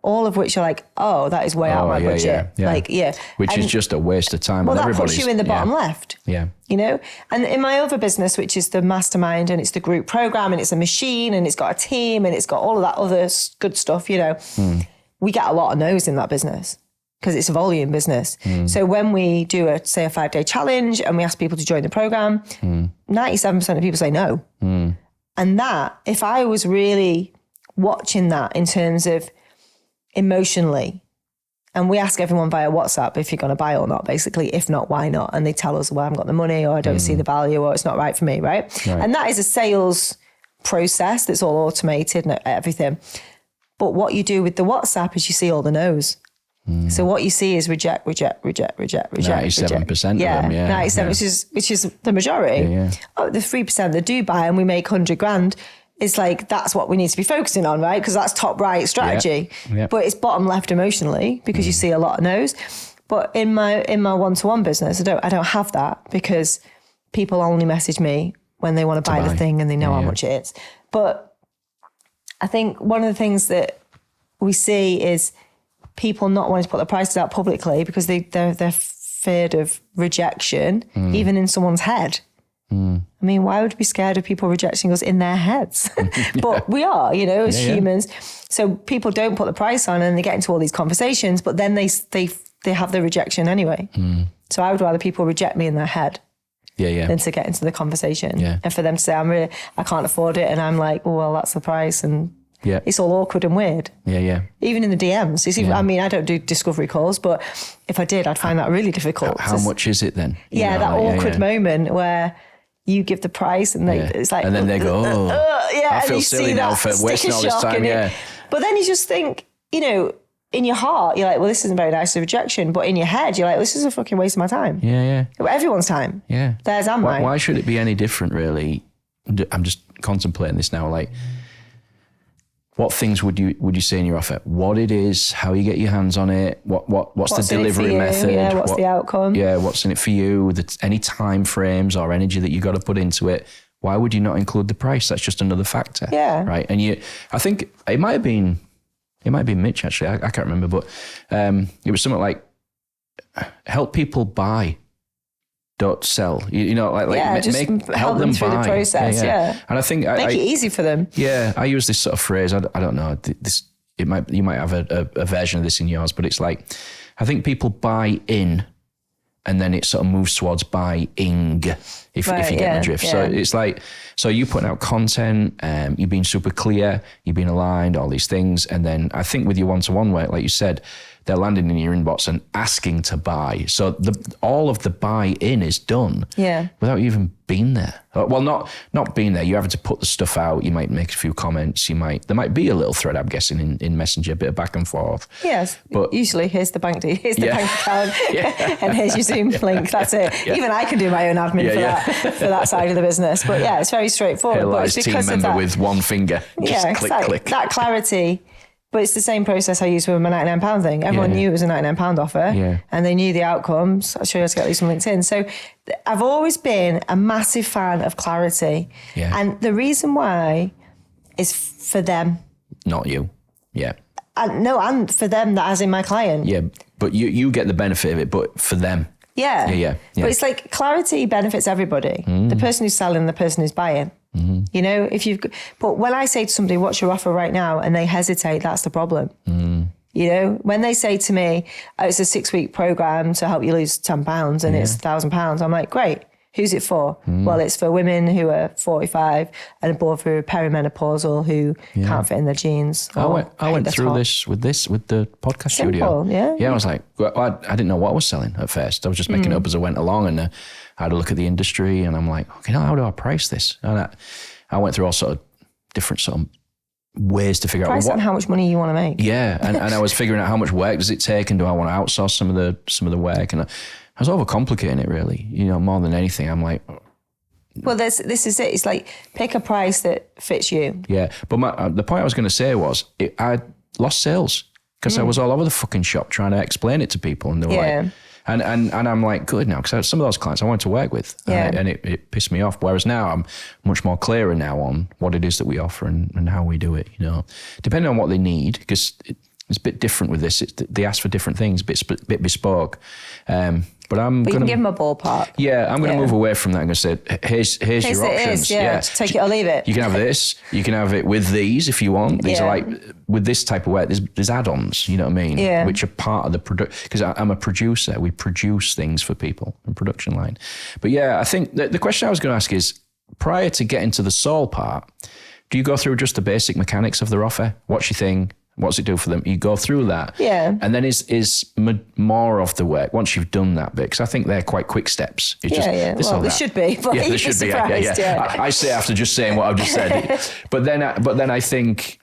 all of which are like, oh, that is way out of my budget. Like, Which is just a waste of time. Well, that puts you in the bottom left. Yeah. You know? And in my other business, which is the mastermind, and it's the group program, and it's a machine, and it's got a team, and it's got all of that other good stuff, you know, we get a lot of no's in that business because it's a volume business. So when we do a 5-day challenge and we ask people to join the program, 97% of people say no. And that, if I was really watching that in terms of emotionally, and we ask everyone via WhatsApp if you're going to buy or not, basically. If not, why not? And they tell us, well, I haven't got the money, or I don't see the value, or it's not right for me, right? And that is a sales process that's all automated and everything. But what you do with the WhatsApp is you see all the no's. So what you see is reject. 97% of them, 97, which is the majority. Oh, the 3% that do buy and we make 100 grand. It's like, that's what we need to be focusing on, right? Because that's top right strategy. But it's bottom left emotionally because you see a lot of no's. But in my one-to-one business, I don't have that because people only message me when they want to buy the thing and they know how much it is. But I think one of the things that we see is people not wanting to put their prices out publicly because they're feared of rejection, even in someone's head. I mean, why would we be scared of people rejecting us in their heads? But we are, you know, as humans. So people don't put the price on and they get into all these conversations, but then they have the rejection anyway. So I would rather people reject me in their head than to get into the conversation. And for them to say, I can't afford it. And I'm like, oh, well, that's the price. And it's all awkward and weird. Even in the DMs. You see, I mean, I don't do discovery calls, but if I did, I'd find that really difficult. How much is it then? That awkward moment where you give the price and it's like, and then they go, I feel silly now for wasting all this time. But then you just think, you know, in your heart, you're like, well, this isn't very nice, a rejection. But in your head, you're like, this is a fucking waste of my time. Everyone's time. Theirs and mine. Why should it be any different, really? I'm just contemplating this now. Like, what things would you say in your offer? What it is, how you get your hands on it, what's the delivery method? What's the outcome? What's in it for you? Any time frames or energy that you got to put into it. Why would you not include the price? That's just another factor. Right. And I think it might have been Mitch actually. I can't remember, but it was something like help people buy. Don't sell, you know, like just help them through the process. And I think make it easy for them. I use this sort of phrase. I don't know. You might have a version of this in yours, but it's like, I think people buy in, and then it sort of moves towards buying. If you get the drift. So it's like, so you putting out content, you've been super clear, you've been aligned, all these things, and then I think with your one-to-one work, like you said, they're landing in your inbox and asking to buy. So all of the buy-in is done without you even being there. Well, not being there. You're having to put the stuff out. You might make a few comments. There might be a little thread, I'm guessing, in Messenger, a bit of back and forth. Yes, but usually here's the bank bank account, and here's your Zoom link. That's it. Even I can do my own admin for that side of the business. But it's very straightforward. But it's because team member with one finger. Just click. That clarity. But it's the same process I used with my £99 thing. Everyone knew it was a £99 offer and they knew the outcomes. I'll show you how to get these from LinkedIn. So I've always been a massive fan of clarity. And the reason why is for them. Not you. and for them, that as in my client. Yeah, but you get the benefit of it, but for them. Yeah. Yeah. But it's like clarity benefits everybody. The person who's selling, the person who's buying. You know, but when I say to somebody, what's your offer right now? And they hesitate, that's the problem. You know, when they say to me, it's a 6-week program to help you lose 10 pounds and it's £1,000, I'm like, great. Who's it for? Well, it's for women who are 45 and above who are perimenopausal, who can't fit in their jeans. I went through this with the podcast studio. Yeah. I was like, I didn't know what I was selling at first. I was just making it up as I went along, and I had a look at the industry, and I'm like, okay, how do I price this? And I went through all sort of different sort of ways to figure out on how much money you want to make. Yeah, and I was figuring out how much work does it take, and do I want to outsource some of the work, and I was overcomplicating it, really, you know, more than anything. I'm like... Well, this is it. It's like, pick a price that fits you. Yeah, but the point I was going to say was, I lost sales because I was all over the fucking shop trying to explain it to people. And they were like... And I'm like, good now, because some of those clients I wanted to work with. And it pissed me off. Whereas now I'm much more clearer now on what it is that we offer and how we do it, you know. Depending on what they need, because... It's a bit different with this. They ask for different things, a bit bespoke. But you can give them a ballpark. Yeah, I'm going to move away from that. I'm going to say, here's your options. Take it or leave it. You can have this. You can have it with these if you want. These are like, with this type of work, there's add-ons, you know what I mean? Yeah. Which are part of the product. Because I'm a producer. We produce things for people in production line. But yeah, I think the question I was going to ask is, prior to getting to the soul part, do you go through just the basic mechanics of their offer? What's your thing? What's it do for them? You go through that. Yeah. And then is more of the work once you've done that bit, because I think they're quite quick steps. It's Well, they should be, but they should be. Yeah. I say after just saying what I've just said. But then I think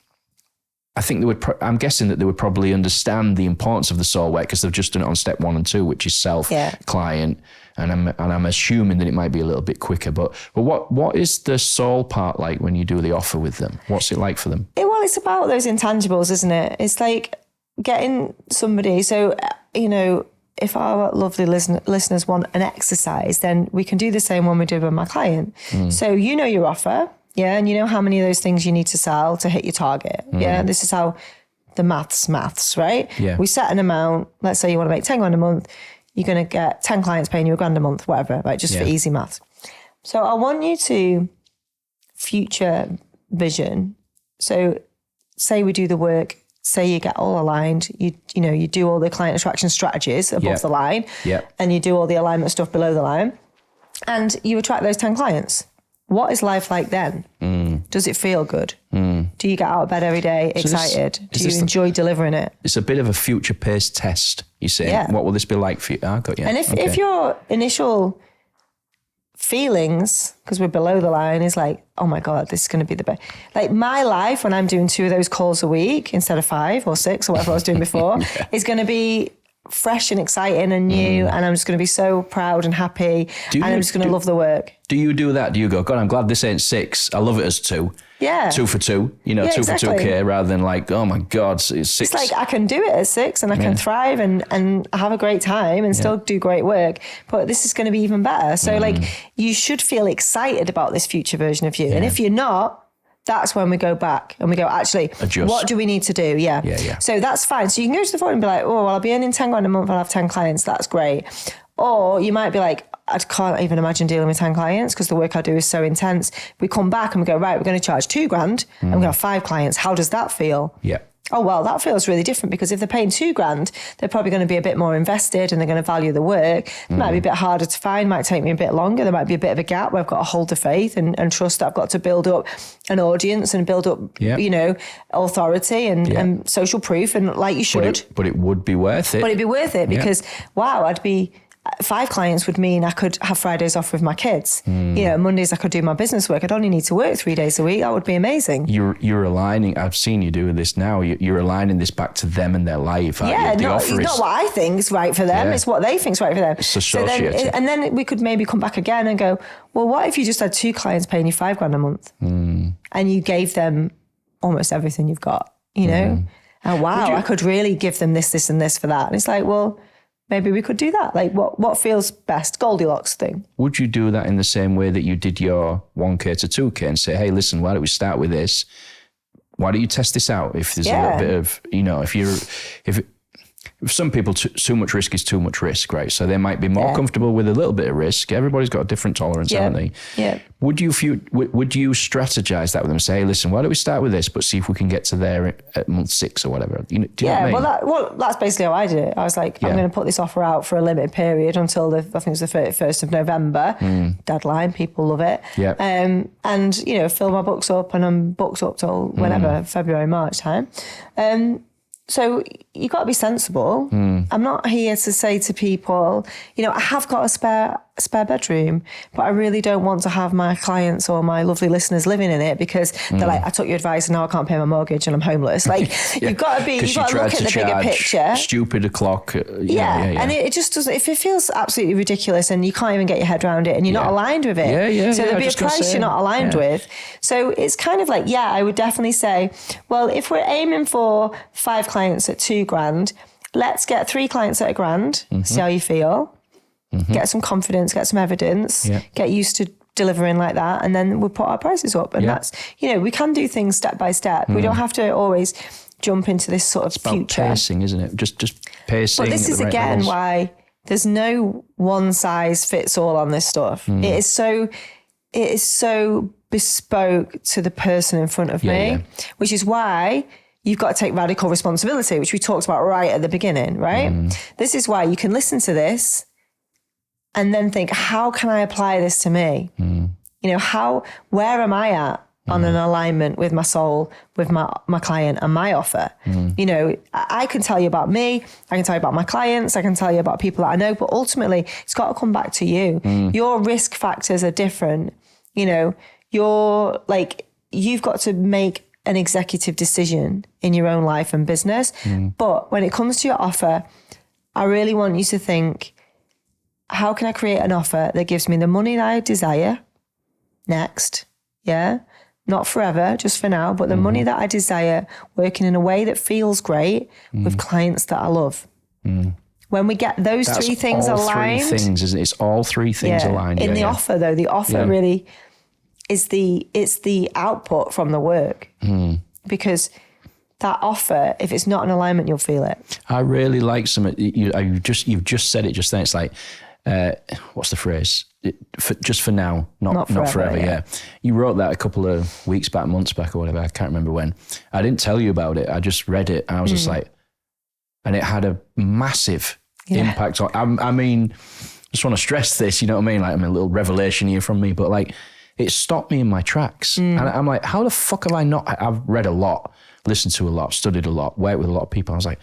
they would, I'm guessing that they would probably understand the importance of the soul work because they've just done it on step 1 and 2, which is self, client. And I'm assuming that it might be a little bit quicker. But what is the soul part like when you do the offer with them? What's it like for them? Well, it's about those intangibles, isn't it? It's like getting somebody. So, you know, if our lovely listeners want an exercise, then we can do the same one we do with my client. So you know your offer, and you know how many of those things you need to sell to hit your target. This is how the maths, right? Yeah. We set an amount. Let's say you want to make 10 grand a month. You're going to get 10 clients paying you £1,000 a month, whatever, right? Just for easy maths. So I want you to future vision. So say we do the work, say you get all aligned, you do all the client attraction strategies above the line, and you do all the alignment stuff below the line, and you attract those 10 clients. What is life like then? Does it feel good? Do you get out of bed every day excited? Do you enjoy delivering it? It's a bit of a future-paced test, you say. What will this be like for you? I got you. And if your initial feelings, because we're below the line, is like, oh my God, this is going to be the best. Like my life when I'm doing 2 of those calls a week instead of 5 or 6 or whatever I was doing before is going to be fresh and exciting and new, and I'm just going to be so proud and happy, and I'm just going to love the work. Do you do that? Do you go, God, I'm glad this ain't 6. I love it as 2. Yeah. 2 for 2, you know, 2 exactly. for 2K, rather than like, oh my God, it's 6. It's like I can do it at 6 and I can thrive and have a great time and still do great work, but this is going to be even better. So like you should feel excited about this future version of you. And if you're not, that's when we go back and we go, actually, adjust. What do we need to do? Yeah. So that's fine. So you can go to the phone and be like, oh, well, I'll be earning 10 grand a month. I'll have 10 clients. That's great. Or you might be like, I can't even imagine dealing with 10 clients because the work I do is so intense. We come back and we go, right, we're going to charge 2 grand and we're going to have 5 clients. How does that feel? Yeah. Oh, well, that feels really different because if they're paying 2 grand, they're probably going to be a bit more invested and they're going to value the work. It might be a bit harder to find, might take me a bit longer. There might be a bit of a gap where I've got to hold the faith and trust that I've got to build up an audience and build up, authority and social proof, and like you should. But it would be worth it. But it'd be worth it because, wow, 5 clients would mean I could have Fridays off with my kids. Mondays I could do my business work. I'd only need to work 3 days a week. That would be amazing. You're aligning. I've seen you doing this now. You're aligning this back to them and their life. It's not what I think is right for them. It's what they think is right for them. It's associated. And then we could maybe come back again and go, well, what if you just had 2 clients paying you 5 grand a month and you gave them almost everything you've got, And wow, I could really give them this, this and this for that. And it's like, well, maybe we could do that. Like what feels best? Goldilocks thing. Would you do that in the same way that you did your 1K to 2K and say, hey, listen, why don't we start with this? why don't you test this out? If there's a little bit of, if some people, too much risk is too much risk, right? So they might be more comfortable with a little bit of risk. Everybody's got a different tolerance, haven't they? Yeah. Would you strategize that with them? Say, listen, why don't we start with this, but see if we can get to there at month 6 or whatever? Do you know what I mean? That's basically how I did it. I was like, I'm going to put this offer out for a limited period until I think it was the 31st of November. Deadline, people love it. Yeah. And, fill my books up, and I'm booked up till whenever, February, March time. So you've got to be sensible. I'm not here to say to people, I have got a spare bedroom, but I really don't want to have my clients or my lovely listeners living in it because they're like, I took your advice and now I can't pay my mortgage and I'm homeless. Like you've got to look at the bigger picture. Stupid o'clock. And it just doesn't, if it feels absolutely ridiculous and you can't even get your head around it and you're not aligned with it. So there'll be a price you're not aligned with. So it's kind of like, I would definitely say, well, if we're aiming for 5 clients at $2,000, let's get 3 clients at $1,000, see how you feel. Get some confidence, get some evidence, get used to delivering like that, and then we'll put our prices up. And that's, we can do things step by step. We don't have to always jump into this sort of future. About pacing, isn't it? Just pacing. But this is again why there's no one size fits all on this stuff. It is so bespoke to the person in front of me, which is why you've got to take radical responsibility, which we talked about right at the beginning, right? This is why you can listen to this and then think, how can I apply this to me? Where am I at on an alignment with my soul, with my client and my offer? I can tell you about me, I can tell you about my clients, I can tell you about people that I know, but ultimately it's got to come back to you. Your risk factors are different. You've got to make an executive decision in your own life and business. But when it comes to your offer, I really want you to think, how can I create an offer that gives me the money that I desire next? Yeah. Not forever, just for now, but the money that I desire, working in a way that feels great with clients that I love. When we get those 3 things aligned. All 3 things, isn't it? It's all 3 things aligned. In the offer though, the offer really is the output from the work. Because that offer, if it's not in alignment, you'll feel it. I really like you've just said it just then. It's like, what's the phrase? Just for now, not forever. Yeah. You wrote that a couple of weeks back, months back or whatever. I can't remember when. I didn't tell you about it. I just read it. And I was just like, and it had a massive impact on, I mean, I just want to stress this, you know what I mean? Like, a little revelation here from me, but like, it stopped me in my tracks. And I'm like, how the fuck have I not, I've read a lot, listened to a lot, studied a lot, worked with a lot of people. I was like,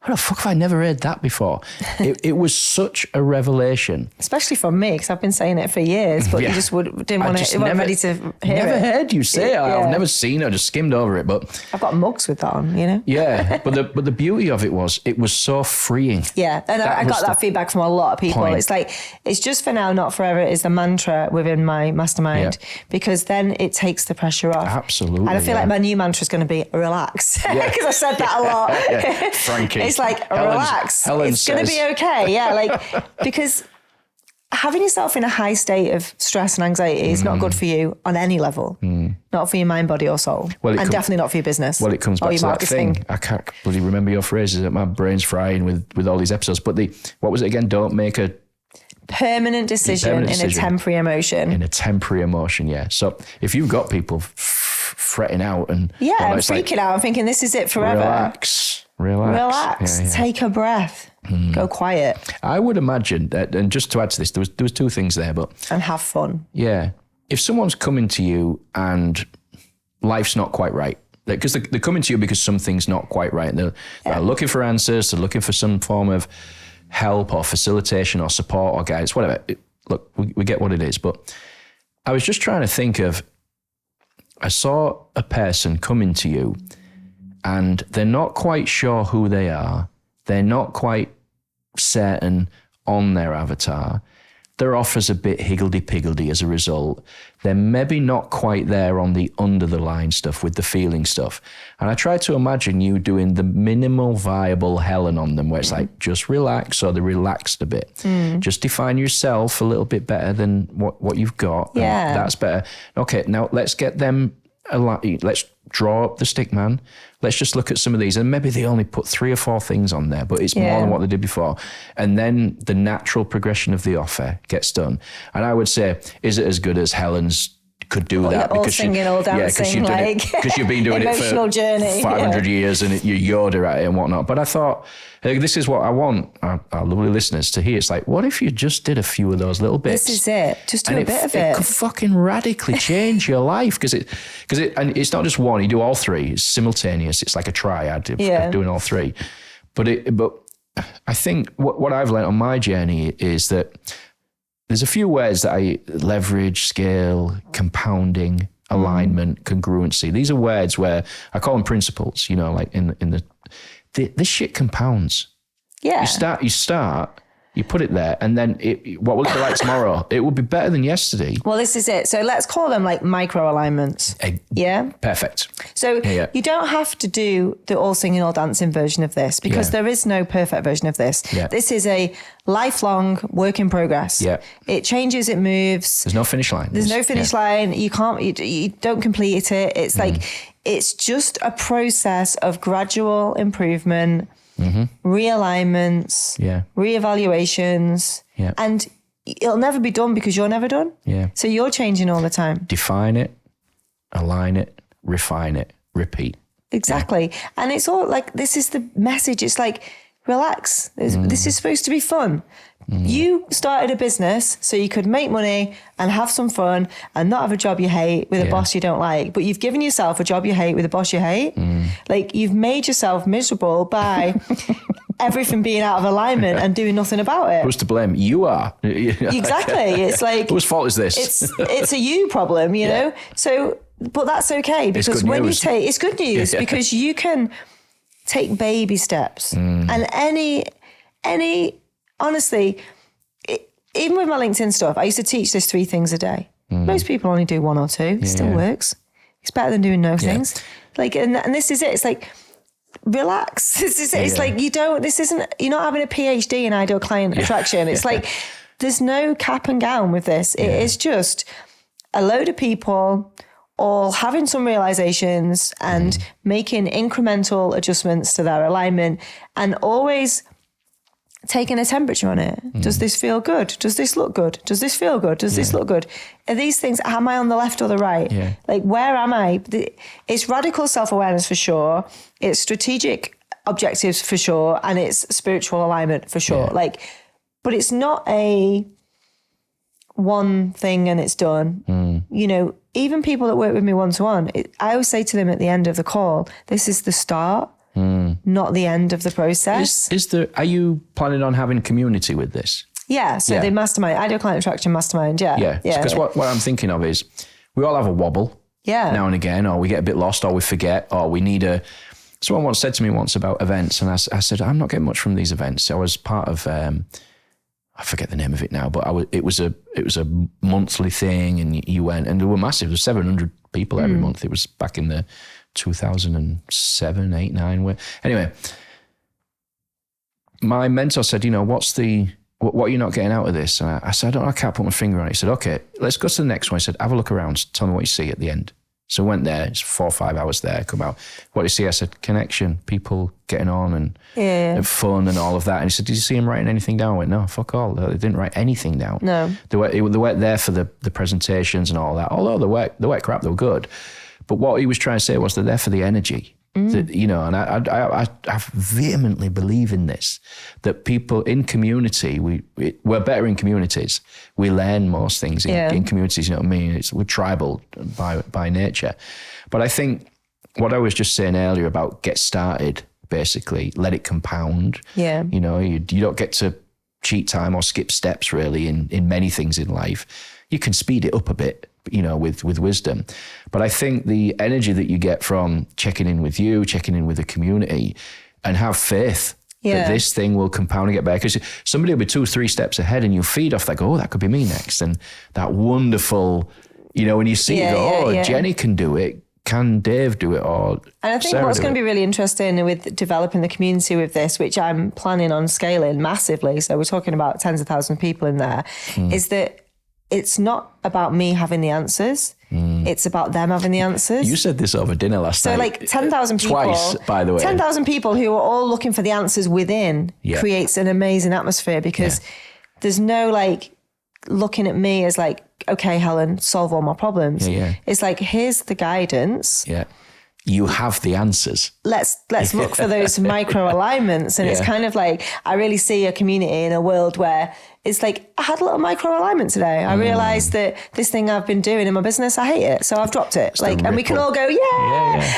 how the fuck have I never heard that before? It was such a revelation. Especially from me, because I've been saying it for years, but you just didn't want to, weren't ready to hear it. Never heard you say it. I've never seen it, I just skimmed over it. But I've got mugs with that on, Yeah, but the beauty of it was so freeing. Yeah, and I got that feedback from a lot of people. It's like, it's just for now, not forever is the mantra within my mastermind, because then it takes the pressure off. Absolutely. And I feel like my new mantra is going to be relax, because I've said that a lot. Frankie. It's like, relax. It's going to be okay. Because having yourself in a high state of stress and anxiety is not good for you on any level. Not for your mind, body or soul. And definitely not for your business. Well, it comes back to that thing. I can't bloody remember your phrases. My brain's frying with all these episodes. But what was it again? Don't make a permanent decision in a temporary emotion. In a temporary emotion, yeah. So if you've got people fretting out and... and freaking out and thinking this is it forever. Relax. Yeah. Take a breath. Go quiet. I would imagine that, and just to add to this, there was 2 things there, but... And have fun. Yeah. If someone's coming to you and life's not quite right, because they're coming to you because something's not quite right, and they're looking for answers, they're looking for some form of help or facilitation or support or guidance, whatever. Look, we get what it is, but I was just trying to think of, I saw a person coming to you and they're not quite sure who they are. They're not quite certain on their avatar. Their offer's a bit higgledy-piggledy as a result. They're maybe not quite there on the under-the-line stuff with the feeling stuff. And I try to imagine you doing the minimal viable Helen on them, where it's like, just relax, so they're relaxed a bit. Just define yourself a little bit better than what you've got. Yeah. That's better. Okay, now let's get them let's draw up the stick man. Let's just look at some of these. And maybe they only put 3 or 4 things on there, but it's more than what they did before. And then the natural progression of the offer gets done. And I would say, is it as good as Helen's could do that? All singing, all dancing, because you've been doing it for journey, 500 years and you're Yoda at it and whatnot. But I thought, this is what I want our lovely listeners to hear. It's like, what if you just did a few of those little bits? This is it. Just do a bit of it. It could fucking radically change your life because and it's not just one. You do all 3. It's simultaneous. It's like a triad of doing all 3. But I think what I've learned on my journey is that there's a few words that I leverage, scale, compounding, alignment, congruency. These are words where I call them principles, like this shit compounds. Yeah. You start, you put it there, and then what will it be like tomorrow? It will be better than yesterday. Well, this is it. So let's call them like micro alignments. Yeah. Perfect. So you don't have to do the all singing, all dancing version of this because there is no perfect version of this. Yeah. This is a lifelong work in progress. Yeah. It changes, it moves. There's no finish line. There's no finish line. You can't, you don't complete it. It's like, it's just a process of gradual improvement, realignments, reevaluations, and it'll never be done because you're never done. Yeah. So you're changing all the time. Define it, align it, refine it, repeat. Exactly. And it's all like, this is the message. It's like, relax. This is supposed to be fun. You started a business so you could make money and have some fun and not have a job you hate with a boss you don't like. But you've given yourself a job you hate with a boss you hate. Like you've made yourself miserable by everything being out of alignment and doing nothing about it. Who's to blame? You are. Exactly. It's like, whose fault is this? It's a you problem, you know? So, but that's okay because when you take, it's good news because you can take baby steps and honestly, even with my LinkedIn stuff, I used to teach this 3 things a day. Most people only do 1 or 2. It still works. It's better than doing no things. Like, and this is it. It's like, relax. This is it. It's like, you're not having a PhD in ideal client attraction. It's like, there's no cap and gown with this. It is just a load of people all having some realizations and making incremental adjustments to their alignment and always taking a temperature on it. Does this feel good? Does this look good? Does this feel good? Does this look good? Are these things, am I on the left or the right? Like, where am I? It's radical self-awareness for sure. It's strategic objectives for sure. And it's spiritual alignment for sure. Like, but it's not a one thing and it's done. You know, even people that work with me one-to-one, I always say to them at the end of the call, this is the start. Not the end of the process. Are you planning on having community with this? Yeah, so the mastermind, ideal client attraction mastermind, Yeah, because what I'm thinking of is we all have a wobble now and again, or we get a bit lost, or we forget, or we need someone once said to me once about events, and I said, I'm not getting much from these events. I was part of, I forget the name of it now, but it was a monthly thing, and you went, and they were massive. There were 700 people every month. It was back in the 2007, 8, 9. Anyway, my mentor said, what are you not getting out of this? And I said, I can't put my finger on it. He said, okay, let's go to the next one. He said, have a look around. Tell me what you see at the end. So I went there. It's 4 or 5 hours there. Come out. What do you see? I said, connection, people getting on and fun and all of that. And he said, did you see him writing anything down? I went, no, fuck all. They didn't write anything down. No. They weren't there for the presentations and all that. Although they were crap, they were good. But what he was trying to say was they're there for the energy. And I vehemently believe in this, that people in community, we're better in communities. We learn most things in communities, you know what I mean? We're tribal by nature. But I think what I was just saying earlier about get started, basically, let it compound. Yeah. You don't get to cheat time or skip steps really in many things in life. You can speed it up a bit, with wisdom. But I think the energy that you get from checking in with you, checking in with the community, and have faith that this thing will compound and get better. Because somebody will be 2 or 3 steps ahead and you feed off that, go, oh, that could be me next. And that wonderful, when you see it, go, Jenny can do it. Can Dave do it? Or and I think Sarah what's going to be really interesting with developing the community with this, which I'm planning on scaling massively, so we're talking about tens of thousands of people in there, is that it's not about me having the answers. It's about them having the answers. You said this over dinner last night. So like 10,000 people. Twice, by the way. 10,000 people who are all looking for the answers within creates an amazing atmosphere because there's no like looking at me as like, okay, Helen, solve all my problems. It's like, here's the guidance. You have the answers. Let's look for those micro alignments. And it's kind of like, I really see a community in a world where it's like, I had a little micro alignment today. I realized that this thing I've been doing in my business, I hate it. So I've dropped it. Like, and we can all go,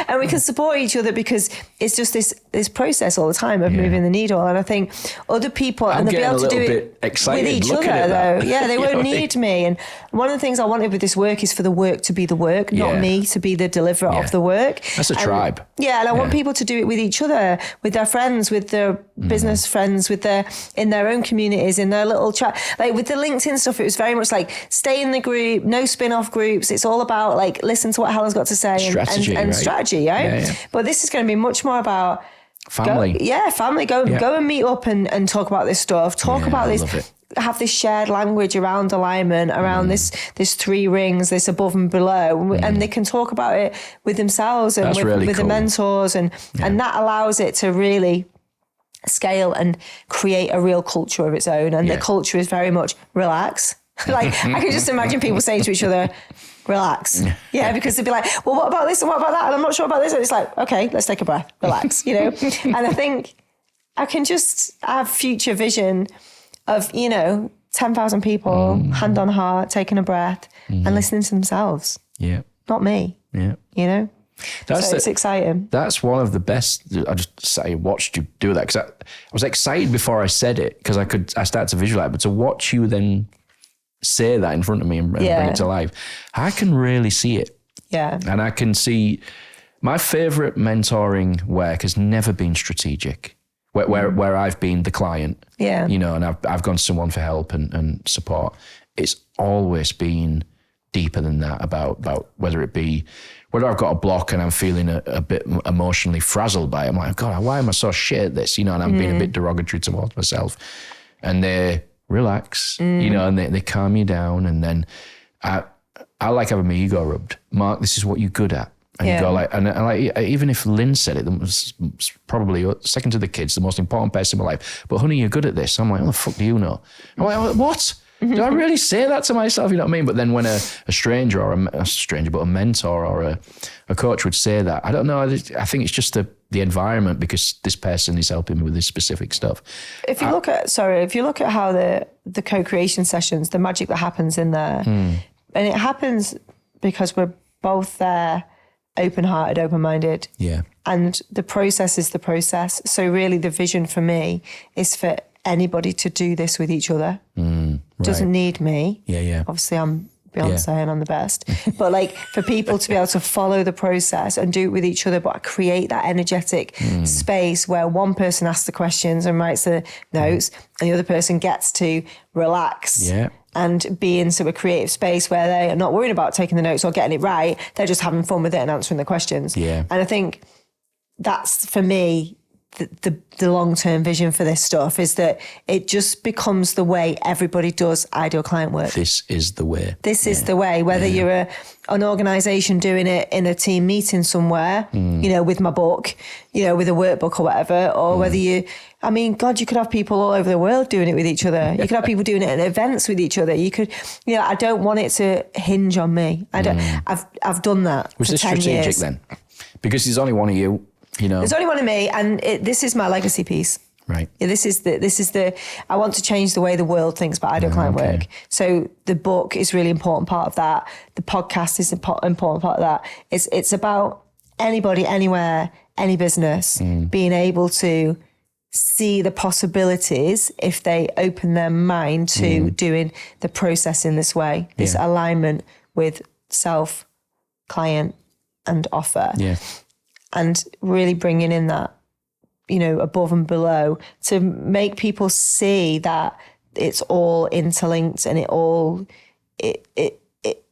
and we can support each other because it's just this process all the time of moving the needle. And I think other people, and they'll be able to do it with each other though. Yeah, they won't need me. And one of the things I wanted with this work is for the work to be the work, not me to be the deliverer of the work. That's a tribe. Yeah, and I want people to do it with each other, with their friends, with their business friends, in their own communities, in their little chat. Like with the LinkedIn stuff, it was very much like stay in the group, no spin-off groups. It's all about like listen to what Helen's got to say and strategy, right? But this is going to be much more about family. Family. Go and meet up and talk about this stuff. Talk about this. Have this shared language around alignment, around this 3 rings, this above and below, and they can talk about it with themselves and with cool. the mentors, and that allows it to really scale and create a real culture of its own. And the culture is very much relax. Like I can just imagine people saying to each other, relax. Because they'd be like, well, what about this and what about that? And I'm not sure about this. And it's like, okay, let's take a breath, relax, And I think I can just have future vision of, 10,000 people, hand on heart, taking a breath and listening to themselves. Not me. So it's exciting. That's one of the best. I just watched you do that because I was excited before I said it because I started to visualize, but to watch you then say that in front of me and bring it to life, I can really see it. And I can see my favorite mentoring work has never been strategic. Where I've been the client, and I've gone to someone for help and support. It's always been deeper than that about whether I've got a block and I'm feeling a bit emotionally frazzled by it. I'm like, God, why am I so shit at this? And I'm being a bit derogatory towards myself. And they relax, and they calm you down. And then I like having my ego rubbed. Mark, this is what you're good at. And you go like, and like, even if Lynn said it, that was probably second to the kids, the most important person in my life. But honey, you're good at this. I'm like, what the fuck do you know? I'm like, what? Do I really say that to myself? You know what I mean? But then when a stranger or a mentor or a coach would say that, I don't know. I think it's just the environment because this person is helping me with this specific stuff. If you look at how the co-creation sessions, the magic that happens in there, and it happens because we're both there, open-hearted, open-minded. And the process is the process. So really the vision for me is for anybody to do this with each other. Doesn't need me. Obviously I'm Beyonce and I'm the best. But like for people to be able to follow the process and do it with each other, but create that energetic space where one person asks the questions and writes the notes and the other person gets to relax. And be in sort of a creative space where they are not worried about taking the notes or getting it right. They're just having fun with it and answering the questions. And I think that's, for me, the long-term vision for this stuff is that it just becomes the way everybody does ideal client work. This is the way. This is the way, whether you're an organisation doing it in a team meeting somewhere, with my book, with a workbook or whatever, or whether you could have people all over the world doing it with each other. You could have people doing it at events with each other. You could, I don't want it to hinge on me. I've done that Was for this 10 strategic years. then? Because there's only one of you. There's only one of me, and this is my legacy piece. Right. This is the. I want to change the way the world thinks about ideal client work. So the book is really important part of that. The podcast is an important part of that. It's about anybody, anywhere, any business being able to see the possibilities if they open their mind to doing the process in this way. This alignment with self, client, and offer. And really bringing in that, above and below to make people see that it's all interlinked and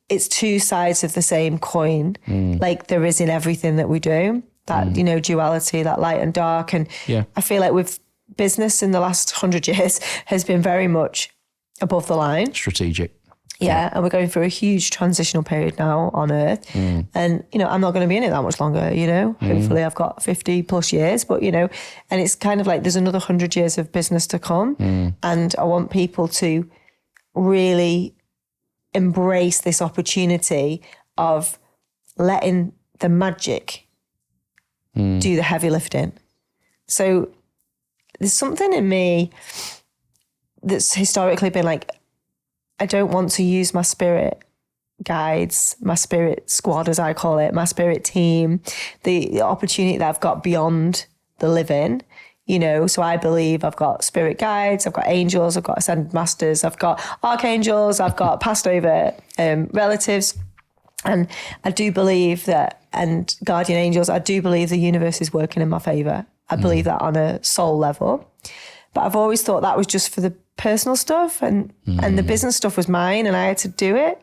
it's two sides of the same coin, like there is in everything that we do. That, duality, that light and dark. And I feel like with business in the last 100 years has been very much above the line. Strategic. Yeah, and we're going through a huge transitional period now on Earth. And, I'm not going to be in it that much longer, Hopefully I've got 50 plus years, but, and it's kind of like there's another 100 years of business to come. And I want people to really embrace this opportunity of letting the magic do the heavy lifting. So there's something in me that's historically been like, I don't want to use my spirit guides, my spirit squad, as I call it, my spirit team, the opportunity that I've got beyond the living, So I believe I've got spirit guides, I've got angels, I've got ascended masters, I've got archangels, I've got passed over relatives. And I do believe that, and guardian angels, I do believe the universe is working in my favor. I believe that on a soul level. But I've always thought that was just for the personal stuff and the business stuff was mine and I had to do it.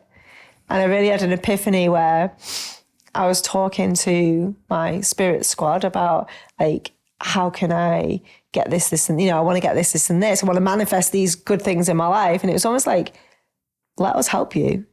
And I really had an epiphany where I was talking to my spirit squad about like, how can I get this, and, I want to get this, and this. I want to manifest these good things in my life. And it was almost like, let us help you.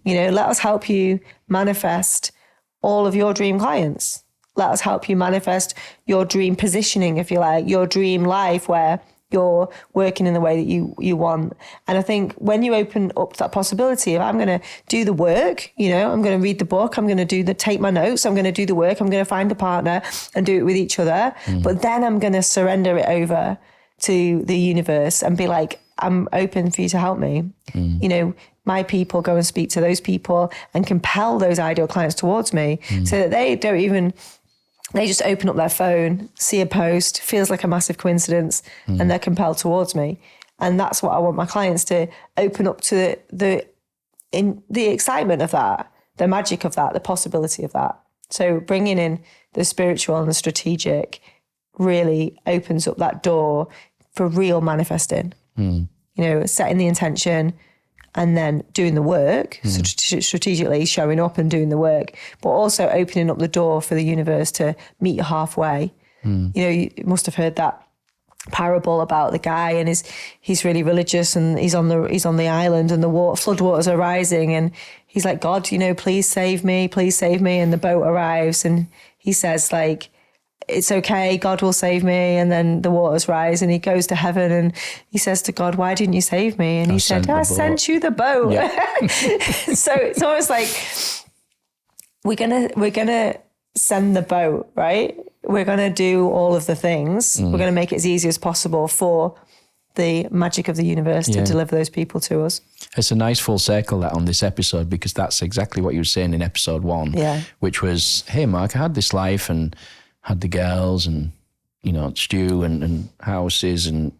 Let us help you manifest all of your dream clients. Let us help you manifest your dream positioning, if you like, your dream life where you're working in the way that you want. And I think when you open up that possibility of I'm going to do the work, I'm going to read the book, I'm going to take my notes, I'm going to do the work, I'm going to find a partner and do it with each other. But then I'm going to surrender it over to the universe and be like, I'm open for you to help me. My people go and speak to those people and compel those ideal clients towards me so that they just open up their phone, see a post, feels like a massive coincidence, and they're compelled towards me. And that's what I want my clients to open up to the excitement of that, the magic of that, the possibility of that. So bringing in the spiritual and the strategic really opens up that door for real manifesting. Setting the intention and then doing the work, so strategically showing up and doing the work, but also opening up the door for the universe to meet you halfway. You must have heard that parable about the guy and he's really religious and he's on the island and the floodwaters are rising and he's like, God, please save me. And the boat arrives and he says like, it's okay, God will save me. And then the waters rise and he goes to heaven and he says to God, why didn't you save me? And he said, I sent you the boat. Yeah. So it's almost like we're gonna send the boat, right? We're gonna do all of the things. We're gonna make it as easy as possible for the magic of the universe to deliver those people to us. It's a nice full circle that on this episode, because that's exactly what you were saying in episode 1, which was, hey Mark, I had this life and had the girls and, stew and houses and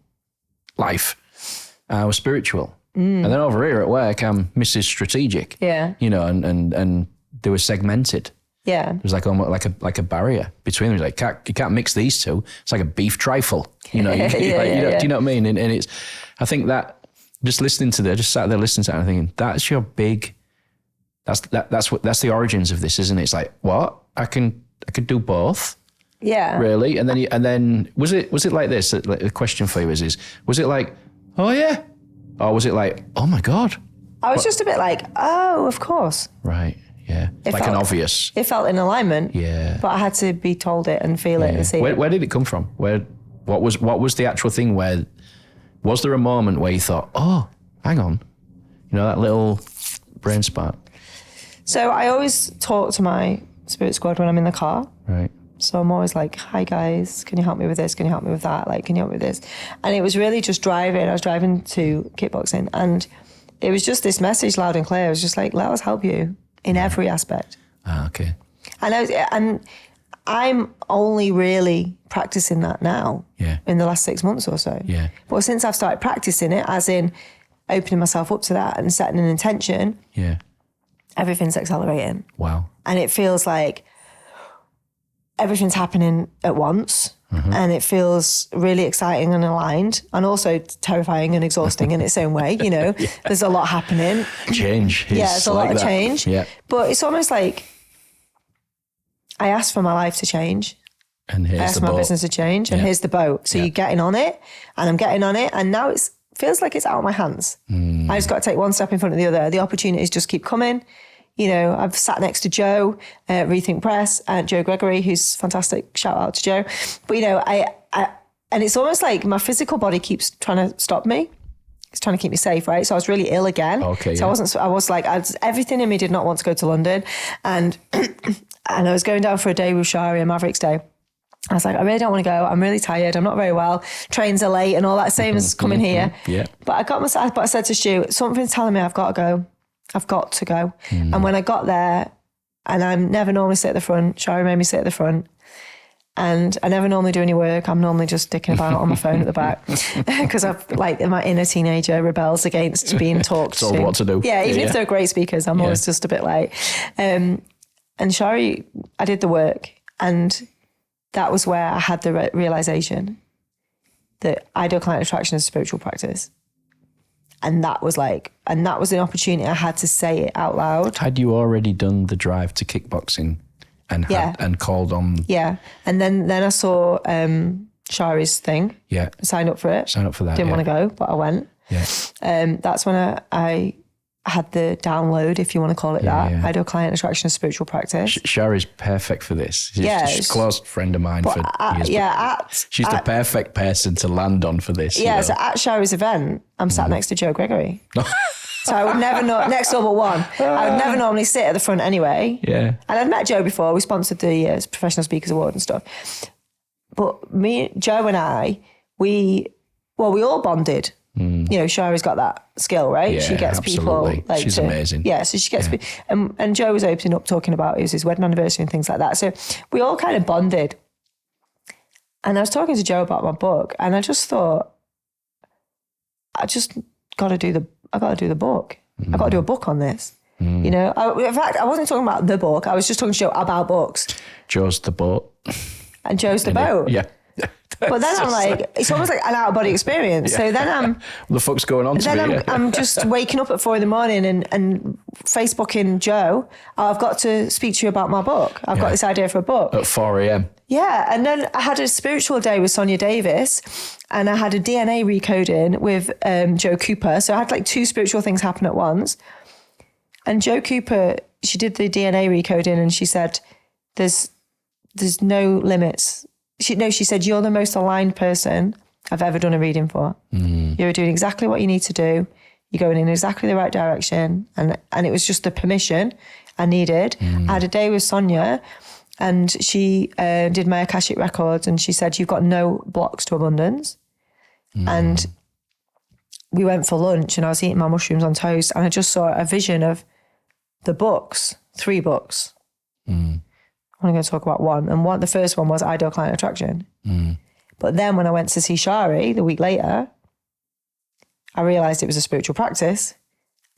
life. I was spiritual. And then over here at work, I'm Mrs. Strategic. Yeah. And they were segmented. Yeah. It was like almost like a barrier between them. Like, you can't mix these two. It's like a beef trifle. Do you know what I mean? And it's, I think that just listening to that, just sat there listening to that and thinking, that's your big, that's the origins of this, isn't it? It's like, what? I could do both. Yeah. Really? And then was it like this? The question for you is was it like, oh yeah? Or was it like, oh my God? I was just a bit like, oh, of course. Right. Yeah. An obvious. It felt in alignment. Yeah. But I had to be told it and feel it and see it. Where did it come from? What was the actual thing where, was there a moment where you thought, oh, hang on, that little brain spark? So I always talk to my spirit squad when I'm in the car. Right. So I'm always like, hi guys, can you help me with this? Can you help me with that? Like, can you help me with this? And it was really just driving. I was driving to kickboxing and it was just this message loud and clear. I was just like, let us help you in every aspect. Ah, okay. And I'm only really practicing that now in the last 6 months or so. Yeah. But since I've started practicing it, as in opening myself up to that and setting an intention, everything's accelerating. Wow. And it feels like everything's happening at once and it feels really exciting and aligned and also terrifying and exhausting in its own way. There's a lot happening. Change. There's a lot of change. Yeah. But it's almost like I asked for my life to change. And here's I asked my business to change and here's the boat. So you're getting on it and I'm getting on it. And now it's feels like it's out of my hands. I just got to take one step in front of the other. The opportunities just keep coming. You know, I've sat next to Joe, Rethink Press, and Joe Gregory, who's fantastic. Shout out to Joe. But, you know, and it's almost like my physical body keeps trying to stop me. It's trying to keep me safe, right? So I was really ill again. Okay. So everything in me did not want to go to London. And I was going down for a day with Shari, a Mavericks day. I was like, I really don't want to go. I'm really tired. I'm not very well. Trains are late and all that, same as coming here. Yeah. But I said to Stu, something's telling me I've got to go. I've got to go. And when I got there, and I never normally sit at the front, Shari made me sit at the front. And I never normally do any work. I'm normally just dicking about on my phone at the back because I've my inner teenager rebels against being talked Told to. what to do. Yeah, even if they're great speakers, I'm always just a bit late. And Shari, I did the work, and that was where I had the realization that ideal client attraction is a spiritual practice. And that was an opportunity. I had to say it out loud. Had you already done the drive to kickboxing and called on? Yeah. And then I saw Shari's thing. Yeah. Signed up for it. Didn't want to go, but I went. Yeah. That's when I had the download, if you want to call it that. Yeah. Ideal client attraction is spiritual practice. Shari's perfect for this. She's a close friend of mine for years. She's the perfect person to land on for this. Yeah, so at Shari's event, I'm sat next to Joe Gregory. So I would never know, next door but one, I would never normally sit at the front anyway. Yeah. And I'd met Joe before. We sponsored the Professional Speakers Award and stuff. But me, Joe and I, we all bonded. You know, Shari's got that skill, right? Yeah, she gets absolutely. people She's amazing. Yeah, so she gets and Joe was opening up talking about it was his wedding anniversary and things like that. So we all kind of bonded. And I was talking to Joe about my book, and I just thought, I got to do the book. I got to do a book on this. You know, in fact, I wasn't talking about the book. I was just talking to Joe about books. Joe's the boat. And Joe's the boat. Yeah. But then I'm like, it's almost like an out-of-body experience. Yeah. So then what the fuck's going on to me? I'm just waking up at 4 a.m. and Facebooking Joe, I've got to speak to you about my book. I've got this idea for a book. At 4 a.m. Yeah. And then I had a spiritual day with Sonia Davis, and I had a DNA recoding with Joe Cooper. So I had like 2 spiritual things happen at once. And Joe Cooper, she did the DNA recoding, and she said, there's no limits. She said, you're the most aligned person I've ever done a reading for. You're doing exactly what you need to do. You're going in exactly the right direction. And it was just the permission I needed. I had a day with Sonia, and she did my Akashic records, and she said, you've got no blocks to abundance. And we went for lunch, and I was eating my mushrooms on toast, and I just saw a vision of the books, 3 books. I'm going to talk about one. And the first one was Ideal Client Attraction. But then when I went to see Shari the week later, I realised it was a spiritual practice.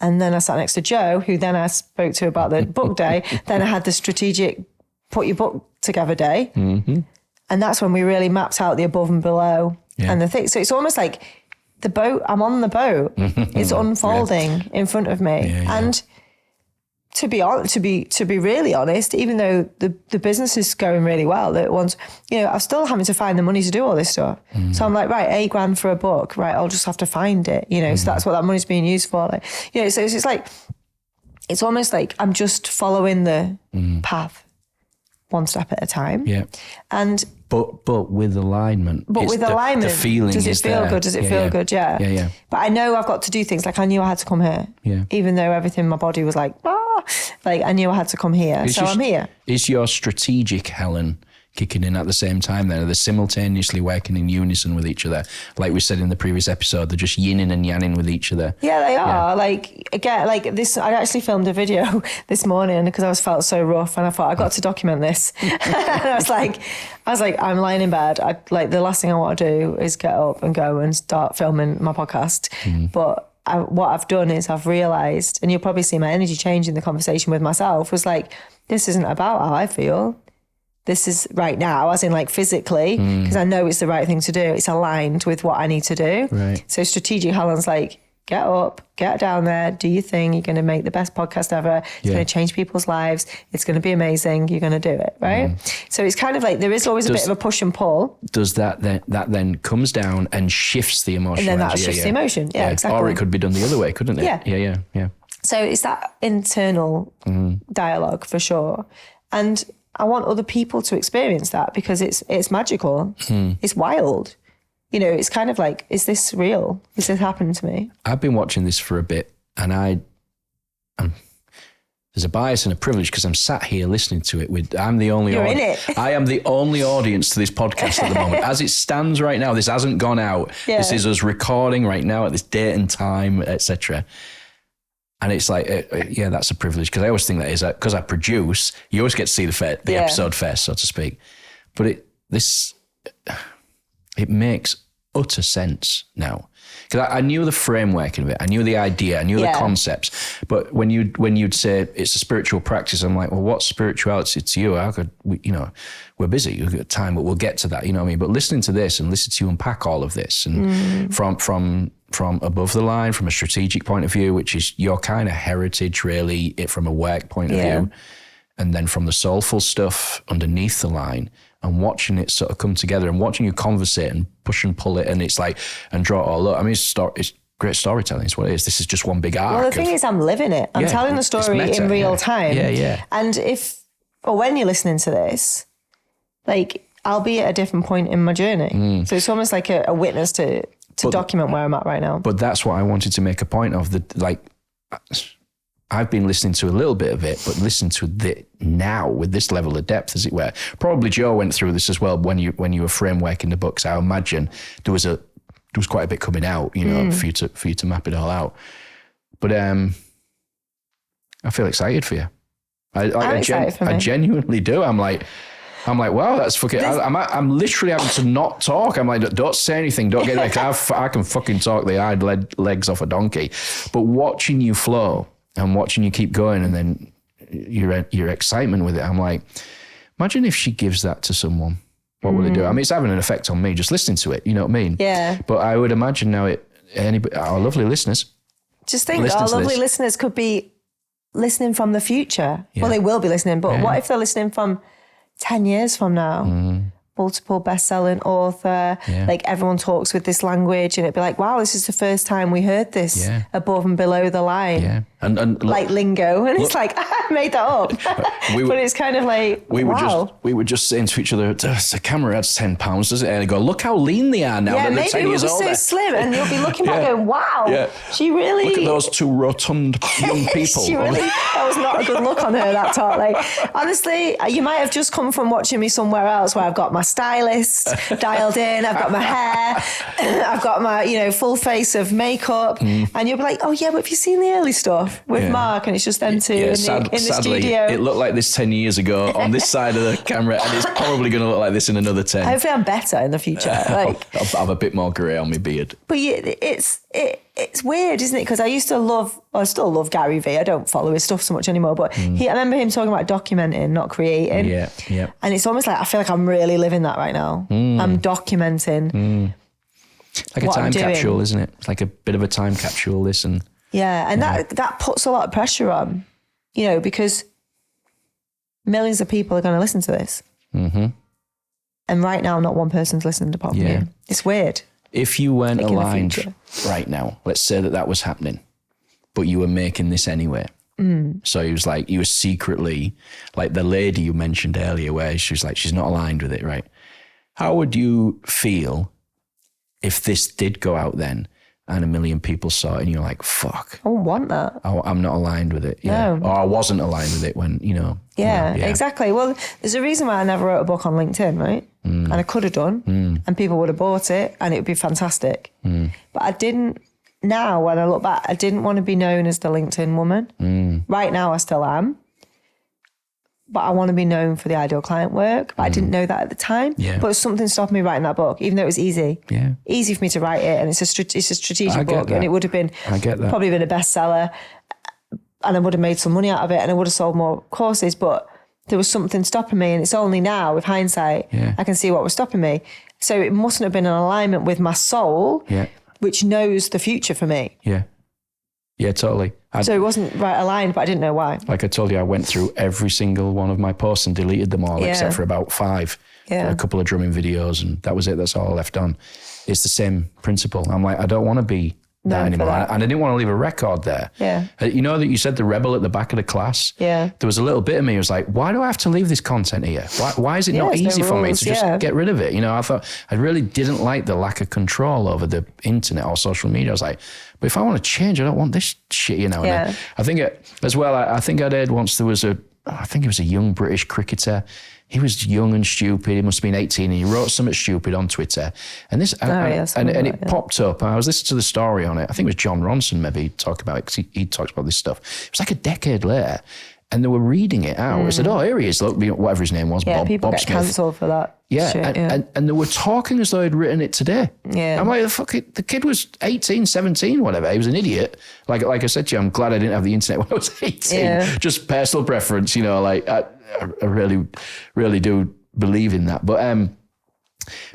And then I sat next to Joe, who then I spoke to about the book day. Then I had the strategic put your book together day. And that's when we really mapped out the above and below and the thing. So it's almost like the boat, I'm on the boat. It's unfolding in front of me. And to be really honest, even though the business is going really well, that once, you know, I'm still having to find the money to do all this stuff. So I'm like, right, $8,000 for a book, right? I'll just have to find it, you know. So that's what that money's being used for, like, you know. So it's like, it's almost like I'm just following the path, one step at a time. Yeah, and but with alignment. But with alignment, the feeling does it feel good? Does it feel good? Yeah. Yeah. But I know I've got to do things. Like I knew I had to come here. Yeah. Even though everything in my body was like, like I knew I had to come here. I'm here. Is your strategic Helen kicking in at the same time then? Are they simultaneously working in unison with each other? Like we said in the previous episode, they're just yinning and yanning with each other. Yeah, they are. Yeah. Like, again, like this, I actually filmed a video this morning because I felt so rough, and I thought I got to document this. And I was like, I'm lying in bed. The last thing I want to do is get up and go and start filming my podcast. But what I've done is I've realised, and you'll probably see my energy change in the conversation with myself, was like, this isn't about how I feel. This is right now, as in like physically, because I know it's the right thing to do. It's aligned with what I need to do. Right. So strategic Helen's like, get up, get down there, do your thing. You're going to make the best podcast ever. It's going to change people's lives. It's going to be amazing. You're going to do it, right? So it's kind of like there is always a bit of a push and pull. Does that then comes down and shifts the emotion? And then that shifts the emotion. Yeah, exactly. Or it could be done the other way, couldn't it? Yeah. So it's that internal dialogue for sure. And I want other people to experience that because it's magical. It's wild. You know, it's kind of like, is this real? Is this happening to me? I've been watching this for a bit, and there's a bias and a privilege because I'm sat here listening to it I'm the only You're in it. I am the only audience to this podcast at the moment. As it stands right now, this hasn't gone out. Yeah. This is us recording right now at this date and time, etc. And it's like, that's a privilege because I always think that is because I produce, you always get to see the episode first, so to speak. But it makes utter sense now. Because I knew the framework of it, I knew the idea, I knew the concepts. But when you'd say it's a spiritual practice, I'm like, well, what's spirituality to you? We're busy, we've got time, but we'll get to that, you know what I mean? But listening to this and listening to you unpack all of this, and from above the line, from a strategic point of view, which is your kind of heritage, really, from a work point of view, and then from the soulful stuff underneath the line, and watching it sort of come together and watching you conversate and push and pull it, and it's like, and draw it all up. I mean, it's great storytelling, is what it is. This is just one big arc. Well, the thing is, I'm living it. I'm telling the story in real time. Yeah. And when you're listening to this, like, I'll be at a different point in my journey. So it's almost like a witness to document where I'm at right now. But that's what I wanted to make a point of. I've been listening to a little bit of it, but listen to it now with this level of depth, as it were. Probably Joe went through this as well when you were frameworking the books. I imagine there was quite a bit coming out, you know, for you to map it all out. But I feel excited for you. I genuinely do. I'm like, wow, that's fucking. I'm literally having to not talk. I'm like, don't say anything, don't get it. 'Cause I can fucking talk the hind legs off a donkey. But watching you flow and watching you keep going, and then your excitement with it, I'm like, imagine if she gives that to someone. What will it do? I mean, it's having an effect on me just listening to it. You know what I mean? Yeah. But I would imagine now our lovely listeners. Just think, our lovely listeners could be listening from the future. Yeah. Well, they will be listening, but what if they're listening from 10 years from now? Multiple best-selling author, like everyone talks with this language, and it'd be like, wow, this is the first time we heard this above and below the line. Yeah. And like lingo. And it's like, I made that up. But it's kind of like, we were just saying to each other, the camera adds 10 pounds, does it? And I go, look how lean they are now. Yeah, they're 10 years older. Maybe it was so slim, and you'll be looking back going, wow, she really... Look at those two rotund young people. That was not a good look on her, that talk. Like, honestly, you might have just come from watching me somewhere else where I've got my stylist dialed in, I've got my hair, I've got my, full face of makeup, and you'll be like, oh yeah, but have you seen the early stuff with Mark? And it's just them two in the sadly, studio. It looked like this 10 years ago on this side of the camera, and it's probably going to look like this in another 10. Hopefully I'm better in the future. Like, I'll have a bit more grey on my beard. But it's weird, isn't it? Because I still love Gary Vee. I don't follow his stuff so much anymore, but I remember him talking about documenting, not creating. Yeah. And it's almost like I feel like I'm really living that right now. I'm documenting. Like a time capsule, isn't it? It's like a bit of a time capsule, this and... Yeah, and that puts a lot of pressure on, because millions of people are going to listen to this. And right now, not one person's listening apart from you. It's weird. If you weren't aligned right now, let's say that was happening, but you were making this anyway. So he was like, you were secretly, like the lady you mentioned earlier, where she was like, she's not aligned with it, right? How would you feel if this did go out then and 1 million people saw it and you're like, fuck. I wouldn't want that. I'm not aligned with it. Yeah. No. Or I wasn't aligned with it when, Yeah, exactly. Well, there's a reason why I never wrote a book on LinkedIn, right? And I could have done, and people would have bought it, and it would be fantastic. But I didn't. Now, when I look back, I didn't want to be known as the LinkedIn woman. Right now, I still am. But I want to be known for the ideal client work. But I didn't know that at the time. Yeah. But something stopped me writing that book, even though it was easy. Yeah. Easy for me to write it, and it's a strategic book, and it would have been probably been a bestseller, and I would have made some money out of it, and I would have sold more courses. But there was something stopping me, and it's only now, with hindsight, I can see what was stopping me. So it mustn't have been in alignment with my soul, which knows the future for me. Yeah. Yeah, totally. So it wasn't right aligned, but I didn't know why. Like I told you, I went through every single one of my posts and deleted them all, except for about 5. Yeah. A couple of drumming videos, and that was it. That's all I left on. It's the same principle. I'm like, I don't want to be that anymore. And I didn't want to leave a record there. Yeah. You know that you said the rebel at the back of the class? Yeah. There was a little bit of me who was like, why do I have to leave this content here? Why is it not easy for me to just get rid of it? You know, I thought I really didn't like the lack of control over the internet or social media. I was like, but if I want to change, I don't want this shit, you know. Yeah. And I think I think I'd heard once there was I think he was a young British cricketer. He was young and stupid. He must have been 18, and he wrote something stupid on Twitter. And this, and it popped up. And I was listening to the story on it. I think it was John Ronson maybe talked about it, because he talks about this stuff. It was like a decade later, and they were reading it out. I said, "Oh, here he is. Look, whatever his name was, people Bob get Smith." cancelled for that. Yeah, shit, and they were talking as though he'd written it today. Yeah. I'm like, the kid was 18, 17, whatever. He was an idiot. Like I said to you, I'm glad I didn't have the internet when I was 18. Yeah. Just personal preference, you know, like I really, really do believe in that. But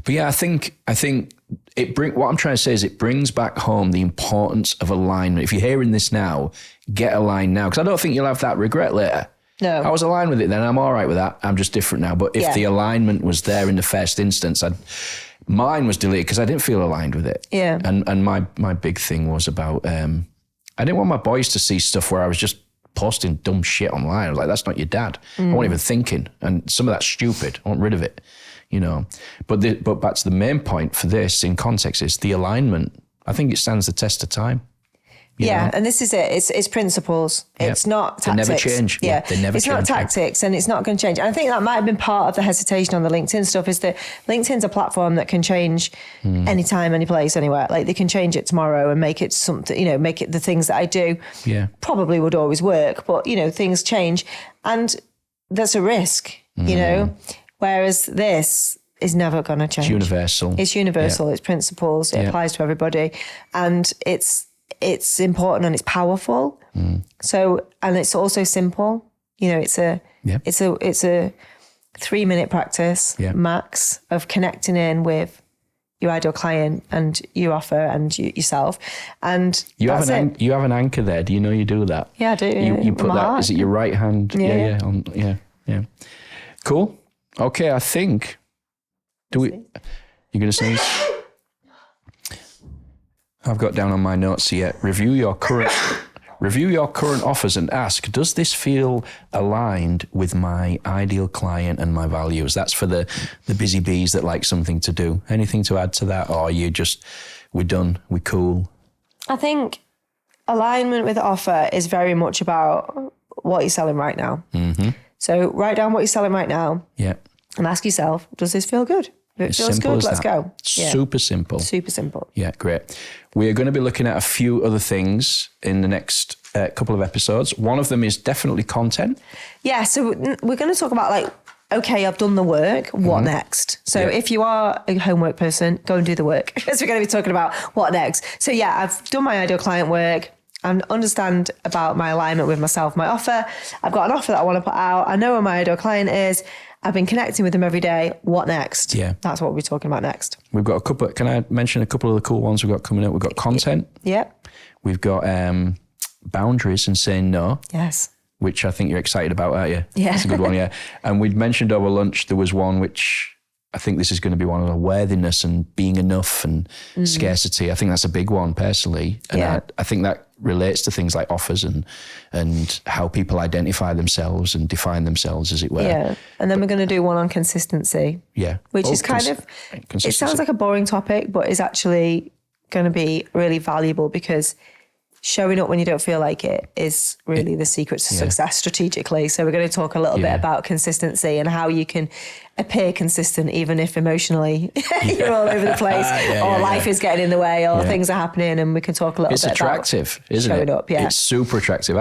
yeah, I think what I'm trying to say is it brings back home the importance of alignment. If you're hearing this now, get aligned now. Because I don't think you'll have that regret later. No. I was aligned with it then. I'm all right with that. I'm just different now. But if the alignment was there in the first instance, mine was deleted because I didn't feel aligned with it. Yeah. And my big thing was about, I didn't want my boys to see stuff where I was just posting dumb shit online. I was like, that's not your dad. I wasn't even thinking. And some of that's stupid. I want rid of it, you know. But back to the main point for this in context is the alignment. I think it stands the test of time. You know? And this is it. It's principles. It's not tactics. They never change. Yeah, they never it's change. not tactics, and it's not going to change. And I think that might have been part of the hesitation on the LinkedIn stuff, is that LinkedIn's a platform that can change anytime, any place, anywhere. Like they can change it tomorrow and make it something, you know, make it the things that I do probably would always work, but, you know, things change. And that's a risk, you know, whereas this is never going to change. It's universal. It's principles. It applies to everybody. And it's important and it's powerful. So, and it's also simple. You know, it's a 3-minute practice max of connecting in with your ideal client and your offer and yourself. And you have an anchor there. Do you know you do that? Yeah, I do. You put that. Heart. Is it your right hand? Yeah. Cool. Okay, I think. You gonna sneeze? I've got down on my notes here, review your current offers and ask, does this feel aligned with my ideal client and my values? That's for the busy bees that like something to do. Anything to add to that? Or are you just, we're done, we're cool? I think alignment with the offer is very much about what you're selling right now. Mm-hmm. So write down what you're selling right now. Yeah. And ask yourself, does this feel good? If it feels good, let's go. Super simple. Super simple. Yeah, great. We're going to be looking at a few other things in the next couple of episodes. One of them is definitely content. Yeah, so we're going to talk about like, okay, I've done the work, what next? So if you are a homework person, go and do the work. Because we're going to be talking about what next. So yeah, I've done my ideal client work and understand about my alignment with myself, my offer. I've got an offer that I want to put out. I know where my ideal client is. I've been connecting with them every day. What next? Yeah. That's what we'll be talking about next. We've got a couple, can I mention a couple of the cool ones we've got coming up? We've got content. Yeah. We've got boundaries and saying no. Yes. Which I think you're excited about, aren't you? Yeah. That's a good one, yeah. And we'd mentioned over lunch, there was one which I think this is going to be one of the worthiness and being enough and scarcity. I think that's a big one personally. And I think that relates to things like offers and how people identify themselves and define themselves, as it were. Yeah. And then we're going to do one on consistency. Yeah. Which is kind of, it sounds like a boring topic, but is actually going to be really valuable because showing up when you don't feel like it is really the secret to success strategically. So we're going to talk a little bit about consistency and how you can appear consistent even if emotionally you're all over the place or life is getting in the way or things are happening, and we can talk a little bit about attractive, isn't it? Showing up, It's super attractive.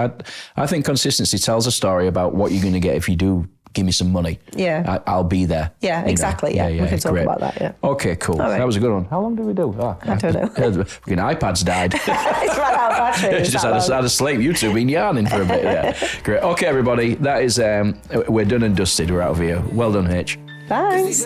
I think consistency tells a story about what you're going to get if you do give me some money. Yeah. I'll be there. Yeah, exactly. Yeah, we can talk about that. Yeah. Okay, cool. Right. That was a good one. How long did we do? I don't know. Fucking iPad's died. It's run out of battery. It's just had a sleep. You two have been yarning for a bit. Yeah. Great. Okay, everybody. That is, we're done and dusted. We're out of here. Well done, H. Thanks.